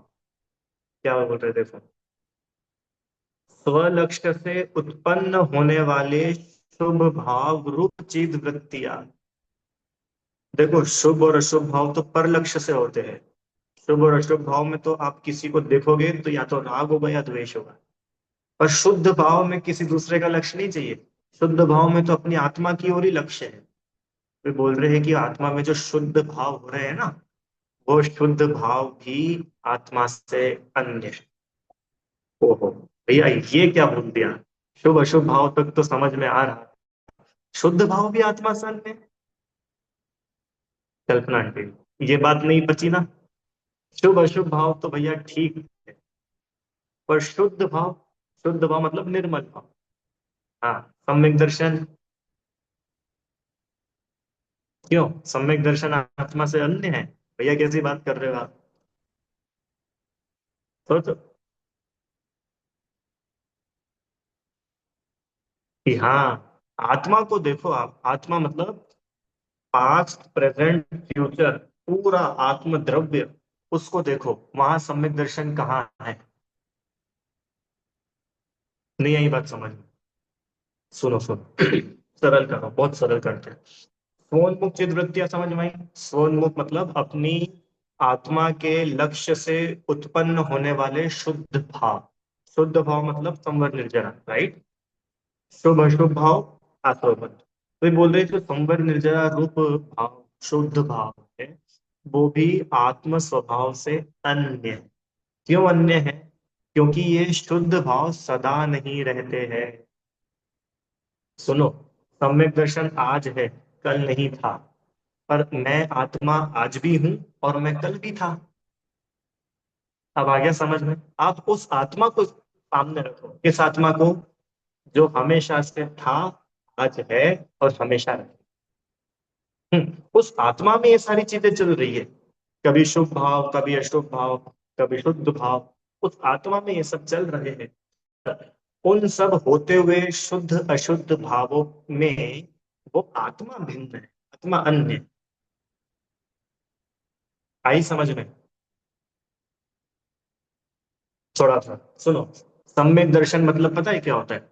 क्या बोल रहे थे सर? स्वलक्ष्य से उत्पन्न होने वाले शुभ भाव रूप चिद वृत्तियां। देखो, शुभ और अशुभ भाव तो पर लक्ष्य से होते हैं। शुभ और अशुभ भाव में तो आप किसी को देखोगे तो या तो राग होगा या द्वेष होगा। पर शुद्ध भाव में किसी दूसरे का लक्ष्य नहीं चाहिए। शुद्ध भाव में तो अपनी आत्मा की ओर ही लक्ष्य है। वे बोल रहे हैं कि आत्मा में जो शुद्ध भाव हो रहे हैं ना, वो शुद्ध भाव भी आत्मा से अन्य है। ओहो भैया, ये क्या बोल दिया? शुभ अशुभ भाव तक तो समझ में आ रहा, शुद्ध भाव भी आत्मा से अन्य है। कल्पना आंटी, ये बात नहीं बची ना? शुभ अशुभ भाव तो भैया ठीक है, पर शुद्ध भाव, शुद्ध भाव मतलब निर्मल भाव। हाँ, सम्यक दर्शन। क्यों सम्यक दर्शन आत्मा से अन्य है? भैया कैसी बात कर रहे हो आप? सोचो कि हाँ, आत्मा को देखो आप, आत्मा मतलब पास्ट प्रेजेंट फ्यूचर, पूरा आत्म द्रव्य, उसको देखो, वहां सम्यक दर्शन कहाँ है? नहीं आई बात समझ में? सुनो सुनो, सरल करो, बहुत सरल करते हैं। स्वोन्मुख चिद वृत्तियां समझ में आई? स्वोन्मुख मतलब अपनी आत्मा के लक्ष्य से उत्पन्न होने वाले शुद्ध भाव। शुद्ध भाव मतलब संवर निर्जरा। राइट? शुभ अशुभ भाव आश्रवत। तो ये बोल रहे थे संवर निर्जरा रूप भाव, शुद्ध भाव है, वो भी आत्म स्वभाव से अन्य है। क्यों अन्य है? क्योंकि ये शुद्ध भाव सदा नहीं रहते हैं। सुनो, सम्यक दर्शन आज है, कल नहीं था। पर मैं आत्मा आज भी हूं और मैं कल भी था। अब आ गया समझ में? आप उस आत्मा को सामने रखो, किस आत्मा को? जो हमेशा से था, आज है और हमेशा रहे। उस आत्मा में ये सारी चीजें चल रही है, कभी शुभ भाव कभी अशुभ भाव, कभी शुद्ध भाव, उस आत्मा में ये सब चल रहे हैं। उन सब होते हुए शुद्ध अशुद्ध भावों में वो आत्मा भिन्न है, आत्मा अन्य है। आई समझ में? थोड़ा सा सुनो, सम्यक दर्शन मतलब पता है क्या होता है?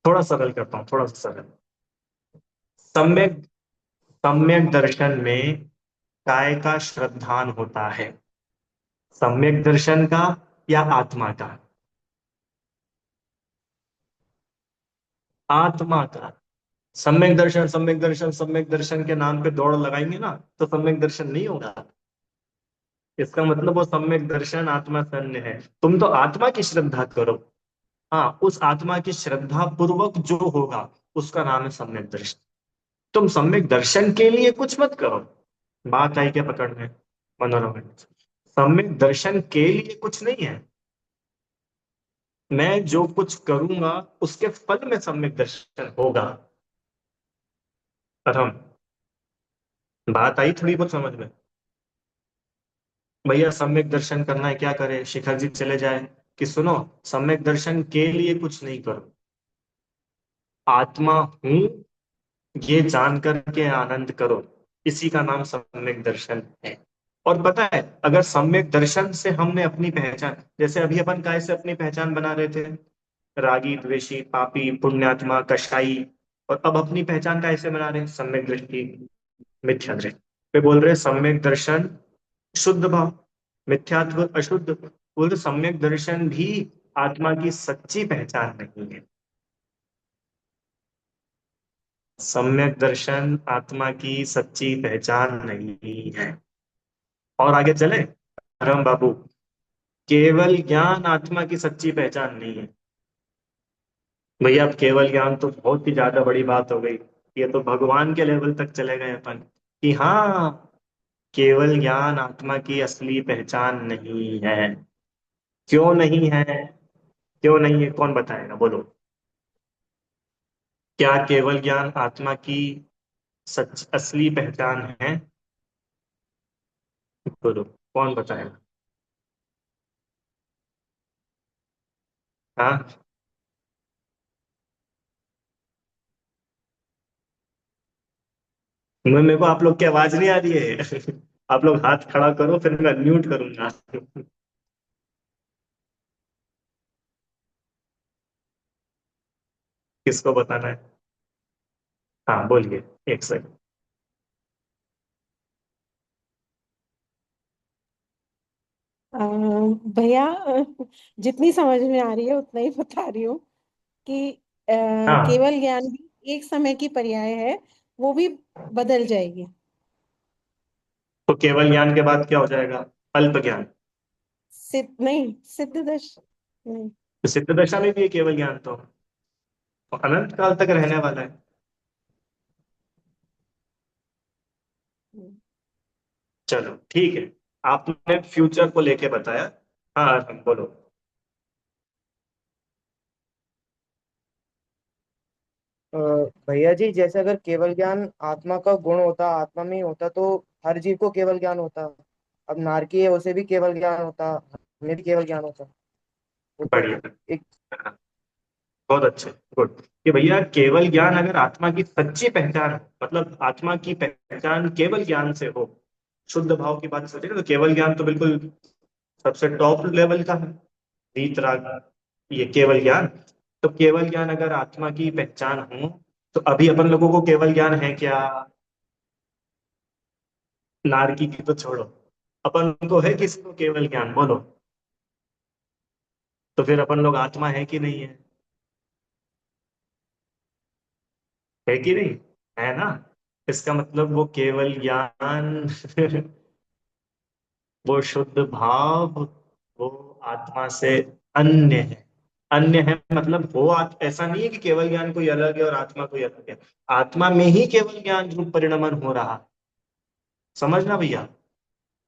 थोड़ा सरल करता हूँ, थोड़ा सा सरल। सम्यक सम्यक दर्शन में काय का श्रद्धान होता है? सम्यक दर्शन का या आत्मा का? आत्मा का। सम्यक दर्शन सम्यक दर्शन के नाम पे दौड़ लगाएंगे ना, तो सम्यक दर्शन नहीं होगा। इसका मतलब वो सम्यक दर्शन आत्मा शून्य है। तुम तो आत्मा की श्रद्धा करो। हाँ, उस आत्मा की श्रद्धा पूर्वक जो होगा उसका नाम है सम्यक दर्शन। तुम सम्यक दर्शन के लिए कुछ मत करो। बात आई क्या पकड़ में? मनोरंजन। सम्यक दर्शन के लिए कुछ नहीं है। मैं जो कुछ करूंगा उसके फल में सम्यक दर्शन होगा। प्रथम। बात आई थोड़ी बहुत समझ में? भैया सम्यक दर्शन करना है, क्या करे? शिखर जी चले जाए कि सुनो, सम्यक दर्शन के लिए कुछ नहीं करो, आत्मा हूं ये जान करके आनंद करो। इसी का नाम सम्यक दर्शन है। और पता है, अगर सम्यक दर्शन से हमने अपनी पहचान, जैसे अभी अपन काय से अपनी पहचान बना रहे थे, रागी द्वेषी पापी पुण्यात्मा कषाई, और अब अपनी पहचान कैसे बना रहे हैं? सम्यक दृष्टि मिथ्या दृष्टि पे बोल रहे हैं। सम्यक दर्शन शुद्ध भाव, मिथ्यात्व अशुद्ध। बोल रहे सम्यक दर्शन भी आत्मा की सच्ची पहचान नहीं है। सम्यक दर्शन आत्मा की सच्ची पहचान नहीं है। और आगे चले राम बाबू। केवल ज्ञान आत्मा की सच्ची पहचान नहीं है। भैया अब केवल ज्ञान तो बहुत ही ज्यादा बड़ी बात हो गई। ये तो भगवान के लेवल तक चले गए अपन कि हाँ, केवल ज्ञान आत्मा की असली पहचान नहीं है। क्यों नहीं है? क्यों नहीं है, कौन बताएगा? बोलो। क्या केवल ज्ञान आत्मा की सच असली पहचान है? बोलो, कौन बताएगा? हाँ, मेरे को आप लोग की आवाज नहीं आ रही है। आप लोग हाथ खड़ा करो, फिर मैं म्यूट करूंगा। किसको बताना है? हाँ बोलिए, एक सेकंड। अ, भैया, जितनी समझ में आ रही है उतना ही बता रही हूँ कि हाँ, केवल ज्ञान भी एक समय की पर्याय है। वो भी बदल जाएगी। तो केवल ज्ञान के बाद क्या हो जाएगा? अल्प ज्ञान। सिद्ध नहीं, सिद्ध दश नहीं। तो सिद्ध दशा में भी है केवल ज्ञान तो अनंत काल तक रहने वाला है। चलो ठीक है, आपने फ्यूचर को लेके बताया। हाँ हम बोलो। अ, भैया जी, जैसे अगर केवल ज्ञान आत्मा का गुण होता, आत्मा में ही होता, तो हर जीव को केवल ज्ञान होता। अब नारकी है, उसे भी केवल ज्ञान होता, हमें भी केवल ज्ञान होता। वो तो बढ़िया। एक। बहुत अच्छे, गुड। कि भैया केवल ज्ञान अगर आत्मा की सच्ची पहचान हो, मतलब आत्मा की पहचान केवल ज्ञान से हो, शुद्ध भाव की बात सोचे ना, तो केवल ज्ञान तो बिल्कुल सबसे टॉप लेवल का है। वीतराग, ये केवल ज्ञान। तो केवल ज्ञान अगर आत्मा की पहचान हो, तो अभी अपन लोगों को केवल ज्ञान है क्या? नारकी की तो छोड़ो, अपन को है किसी को केवल ज्ञान? बोलो। तो फिर अपन लोग आत्मा है कि नहीं है? है कि नहीं? है ना? इसका मतलब वो केवल ज्ञान वो शुद्ध भाव, वो आत्मा से अन्य है। अन्य है मतलब वो ऐसा नहीं है कि केवल ज्ञान कोई अलग है और आत्मा कोई अलग है। आत्मा में ही केवल ज्ञान रूप परिणमन हो रहा। समझना भैया।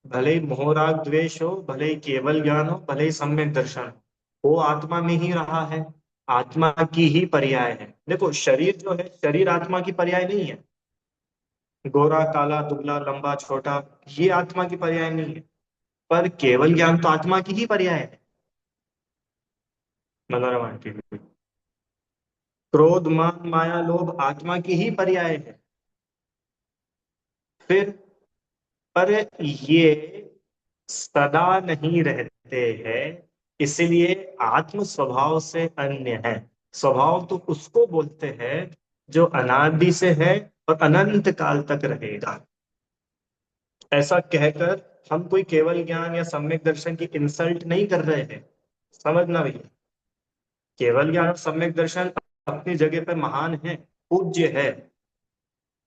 भले ही मोहराग द्वेष हो, भले ही केवल ज्ञान हो, भले ही सम्यक दर्शन हो, वो आत्मा में ही रहा है। आत्मा की ही पर्याय है। देखो शरीर जो है, शरीर आत्मा की पर्याय नहीं है। गोरा काला दुबला लंबा छोटा, ये आत्मा की पर्याय नहीं है। पर केवल ज्ञान तो आत्मा की ही पर्याय है। मनोरमा की भी। क्रोध मान माया लोभ आत्मा की ही पर्याय है। फिर, पर ये सदा नहीं रहते हैं, इसलिए आत्म स्वभाव से अन्य है। स्वभाव तो उसको बोलते हैं जो अनादि से है और अनंत काल तक रहेगा। ऐसा कहकर हम कोई केवल ज्ञान या सम्यक दर्शन की इंसल्ट नहीं कर रहे हैं, समझना भैया। केवल ज्ञान और सम्यक दर्शन अपनी जगह पर महान है, पूज्य है,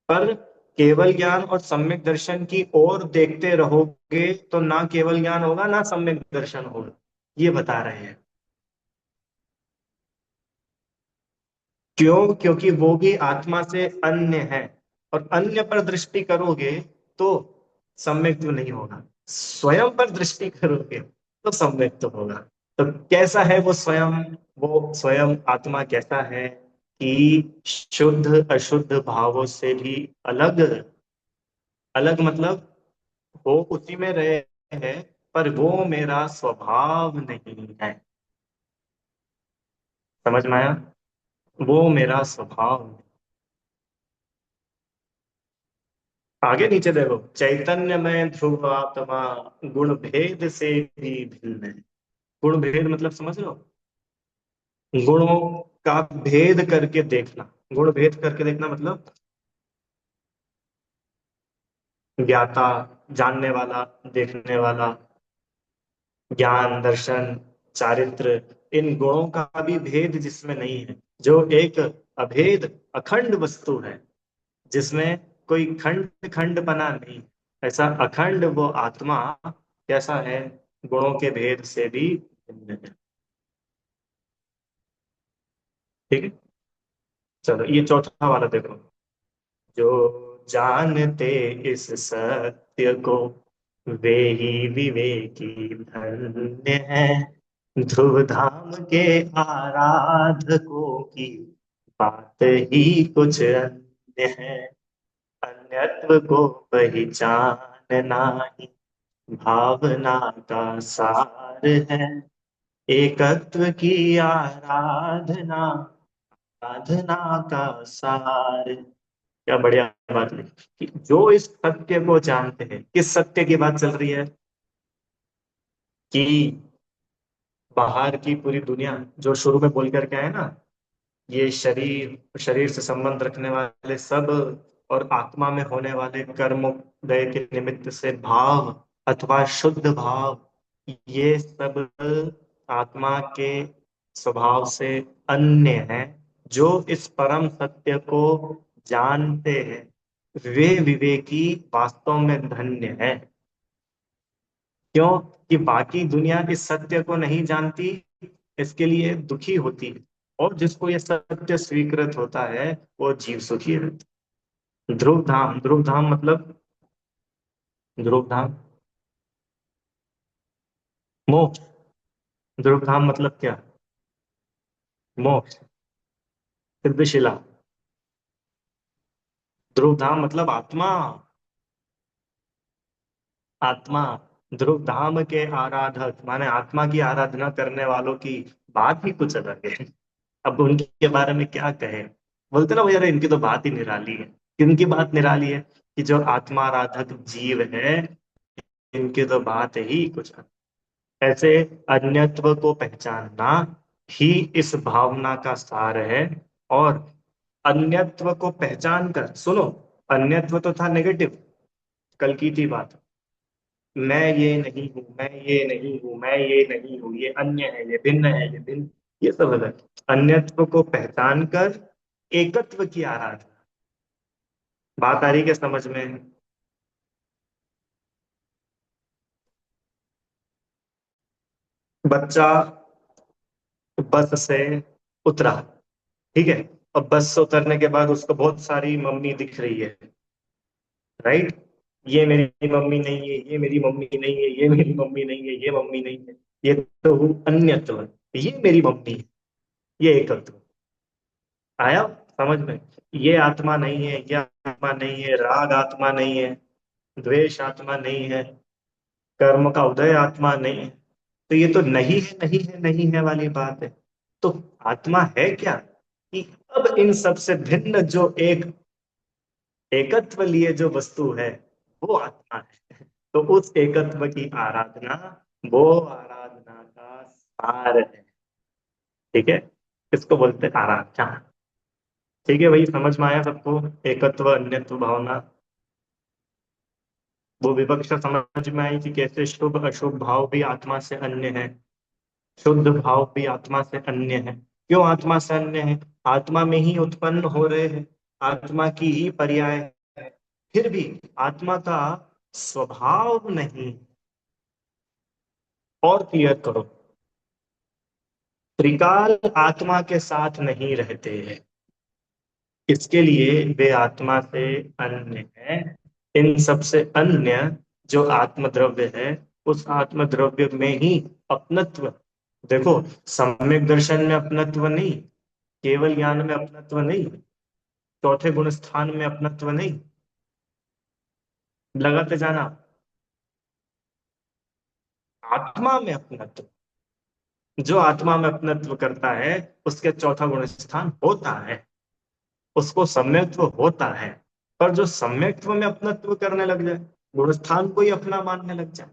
पर केवल ज्ञान और सम्यक दर्शन की ओर देखते रहोगे तो ना केवल ज्ञान होगा ना सम्यक दर्शन होगा, ये बता रहे हैं। क्यों? क्योंकि वो भी आत्मा से अन्य है, और अन्य पर दृष्टि करोगे तो सम्यक तो नहीं होगा, स्वयं पर दृष्टि करोगे तो सम्यक तो होगा। तो कैसा है वो स्वयं? वो स्वयं आत्मा कैसा है कि शुद्ध अशुद्ध भावों से भी अलग, अलग मतलब वो उसी में रहे हैं, पर वो मेरा स्वभाव नहीं है। समझ में आया? वो मेरा स्वभाव नहीं। आगे नीचे देखो, चैतन्य में ध्रुव आत्मा गुण भेद से भी भिन्न है। गुण भेद मतलब समझ लो, गुणों का भेद करके देखना। गुण भेद करके देखना मतलब ज्ञाता, जानने वाला, देखने वाला, ज्ञान दर्शन चारित्र, इन गुणों का भी भेद जिसमें नहीं है, जो एक अभेद अखंड वस्तु है, जिसमें कोई खंड खंड बना नहीं, ऐसा अखंड वो आत्मा कैसा है? गुणों के भेद से भी भिन्न है। ठीक है, चलो ये चौथा वाला देखो। जो जानते इस सत्य को वे ही विवेकी धन्य हैं। ध्रुव धाम के आराधकों की बात ही कुछ अन्य है। अन्यत्व को पहचानना ही भावना का सार है। एकत्व की आराधना साधना का सार। क्या बढ़िया बात है कि जो इस सत्य को जानते हैं। किस सत्य की बात चल रही है? कि बाहर की पूरी दुनिया, जो शुरू में बोल करके आए ना, ये शरीर, शरीर से संबंध रखने वाले सब, और आत्मा में होने वाले कर्म उदय के निमित्त से भाव अथवा शुद्ध भाव, ये सब आत्मा के स्वभाव से अन्य हैं। जो इस परम सत्य को जानते हैं वे विवेकी वास्तव में धन्य है। क्यों? कि बाकी दुनिया इस सत्य को नहीं जानती, इसके लिए दुखी होती है, और जिसको ये सत्य स्वीकृत होता है वो जीव सुखी रहता है। ध्रुव धाम, ध्रुव धाम मतलब, ध्रुव धाम मोक्ष। ध्रुव धाम मतलब क्या? मोक्ष, सिद्धशिला। ध्रुव धाम मतलब आत्मा, आत्मा। ध्रुव धाम के आराधक माने आत्मा की आराधना करने वालों की बात ही कुछ अलग है। अब उनके बारे में क्या कहे? बोलते ना भैया, इनकी तो बात ही निराली है। किनकी बात निराली है? कि जो आत्मा आराधक जीव है, इनकी तो बात ही कुछ अलग। ऐसे अन्यत्व को पहचानना ही इस भावना का सार है। और अन्यत्व को पहचान कर सुनो, अन्यत्व तो था नेगेटिव, कल की थी बात। मैं ये नहीं हूं, मैं ये नहीं हूं, मैं ये नहीं हूं, ये अन्य है, ये भिन्न है, ये भिन्न, ये सब अलग। अन्यत्व को पहचान कर एकत्व की आराधना। बात आ रही क्या समझ में? बच्चा बस से उतरा, ठीक है, और बस से उतरने के बाद उसको बहुत सारी मम्मी दिख रही है, राइट? ये मेरी मम्मी नहीं है, ये मेरी मम्मी नहीं है, ये मेरी मम्मी नहीं है, ये मम्मी नहीं है, ये तो हूँ अन्यत्व, ये मेरी मम्मी है, ये एकत्व। आया समझ में? ये आत्मा नहीं है, ये आत्मा नहीं है, राग आत्मा नहीं है, द्वेष आत्मा नहीं है, कर्म का उदय आत्मा नहीं है। तो ये तो नहीं है, नहीं है, नहीं है वाली बात है। तो आत्मा है क्या? कि अब इन सब से भिन्न जो एक एकत्व लिए जो वस्तु है, वो आत्मा है। तो उस एकत्व की आराधना, वो आराधना का सार है। ठीक है, इसको बोलते हैं आराधना। ठीक है भाई, समझ में आया सबको? एकत्व अन्यत्व भावना, वो विवक्षा समझ में आई कि कैसे शुभ अशुभ भाव भी आत्मा से अन्य है, शुद्ध भाव भी आत्मा से अन्य है। क्यों आत्मा से अन्य है? आत्मा में ही उत्पन्न हो रहे हैं, आत्मा की ही पर्याय है, फिर भी आत्मा का स्वभाव नहीं। और क्लियर करो, त्रिकाल आत्मा के साथ नहीं रहते हैं, इसके लिए वे आत्मा से अन्य है। इन सबसे अन्य जो आत्म द्रव्य है, उस आत्म द्रव्य में ही अपनत्व। देखो, सम्यक दर्शन में अपनत्व नहीं, केवल ज्ञान में अपनत्व नहीं, चौथे गुण स्थान में अपनत्व नहीं, लगाते जाना, आत्मा में अपनत्व। जो आत्मा में अपनत्व करता है, उसके चौथा गुण स्थान होता है, उसको सम्यक्त्व होता है। पर जो सम्यक्त्व में अपनत्व करने लग जाए, गुण स्थान को ही अपना मानने लग जाए,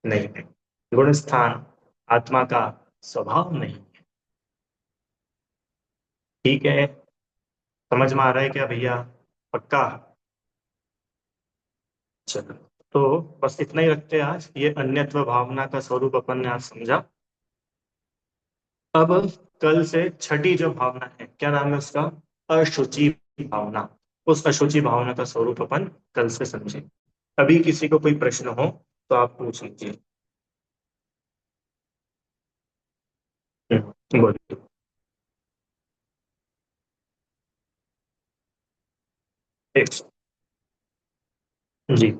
नहीं नहीं, गुण स्थान आत्मा का स्वभाव नहीं है। ठीक है, समझ में आ रहा है क्या भैया? पक्का? चलो, तो बस इतना ही रखते हैं आज। ये अन्यत्व भावना का स्वरूप अपन ने आज समझा। अब कल से छठी जो भावना है, क्या नाम है उसका? अशुचि भावना। उस अशुचि भावना का स्वरूप अपन कल से समझे। अभी किसी को कोई प्रश्न हो तो आप पूछ लीजिए। बोलिए। एक जी।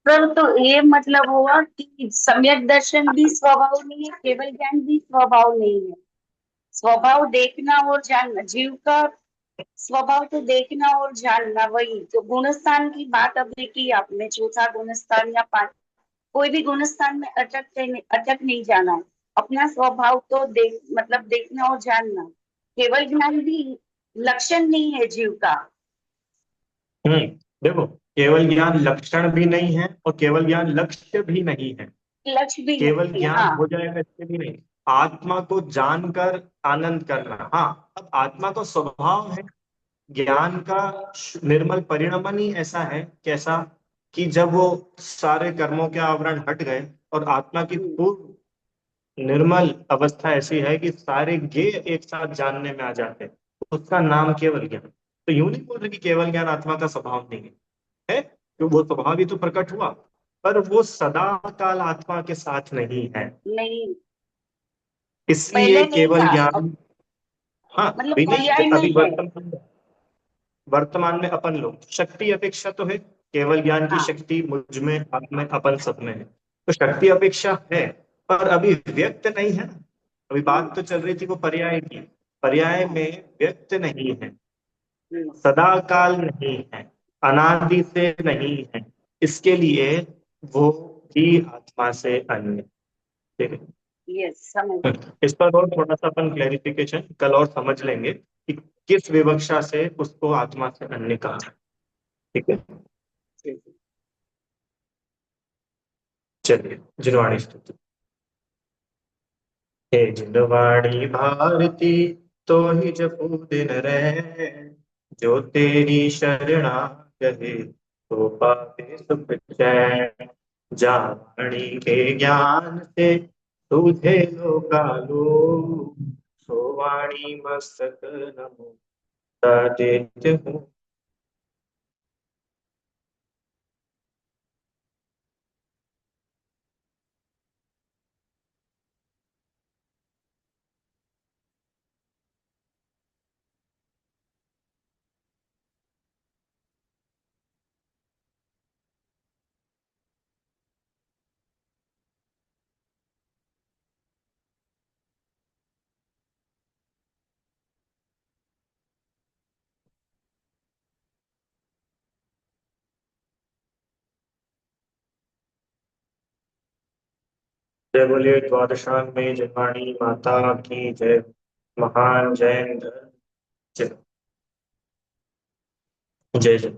सर तो ये मतलब हुआ कि सम्यक दर्शन भी स्वभाव नहीं है, केवल ज्ञान भी स्वभाव नहीं है। स्वभाव देखना और जानना, जीव का स्वभाव तो देखना और जानना, वही तो गुणस्थान की बात अभी की आपने, चौथा गुणस्थान या पांच, कोई भी गुणस्थान में अटक नहीं जाना है। अपना स्वभाव तो देख मतलब देखना और जानना, केवल ज्ञान भी लक्षण नहीं है जीव का। हम्म देखो, केवल ज्ञान लक्षण भी नहीं है और केवल ज्ञान लक्ष्य भी नहीं है। लक्ष्य भी केवल नहीं है, ज्ञान हाँ। हो जाएगा इससे भी नहीं, आत्मा को जानकर आनंद करना। हाँ, अब आत्मा का स्वभाव है ज्ञान का, निर्मल परिणमन ही ऐसा है। कैसा? कि जब वो सारे कर्मों के आवरण हट गए और आत्मा की हम्म, पूर्ण निर्मल अवस्था ऐसी है कि सारे ज्ञेय एक साथ जानने में आ जाते हैं, उसका नाम केवल ज्ञान। तो यूं नहीं बोल रहे कि केवल ज्ञान आत्मा का स्वभाव नहीं है, तो वो स्वभाव ही तो प्रकट हुआ, पर वो सदा काल आत्मा के साथ नहीं है। नहीं, इसलिए पहले नहीं केवल था, अब ज्ञान, हाँ मतलब अभी नहीं, पर्याय में अभी है। वर्तमान में अपन लोग शक्ति अपेक्षा तो है, केवल ज्ञान की हाँ। शक्ति मुझ में, आप में, अपन सब में है, तो शक्ति अपेक्षा है, पर अभी व्यक्त नहीं है ना। अभी बात तो चल रही थी वो पर्याय की, पर्याय हाँ। में व्यक्त नहीं है, हम्म, सदा काल नहीं है, अनादि से नहीं है, इसके लिए वो भी आत्मा से अन्य। ठीक है। यस, समझ। इस पर और थोड़ा सा अपन क्लेरिफिकेशन कल और समझ लेंगे कि किस विवक्षा से उसको आत्मा से अन्य कहा। ठीक है, चलिए। जिनवाणी स्तुति। हे जिनवाणी भारती, तो ही जपू दिन रहे, जो तेरी शरणा गए, तो पावे सुख चैन। जा वाणी के ज्ञान से तुझे लोकालो, सो वाणी मस्तक नमो देते हूँ। जय बोलिए द्वादशांग में जन्माणी माता की जय। महान जैन धर्म। जय जय जय।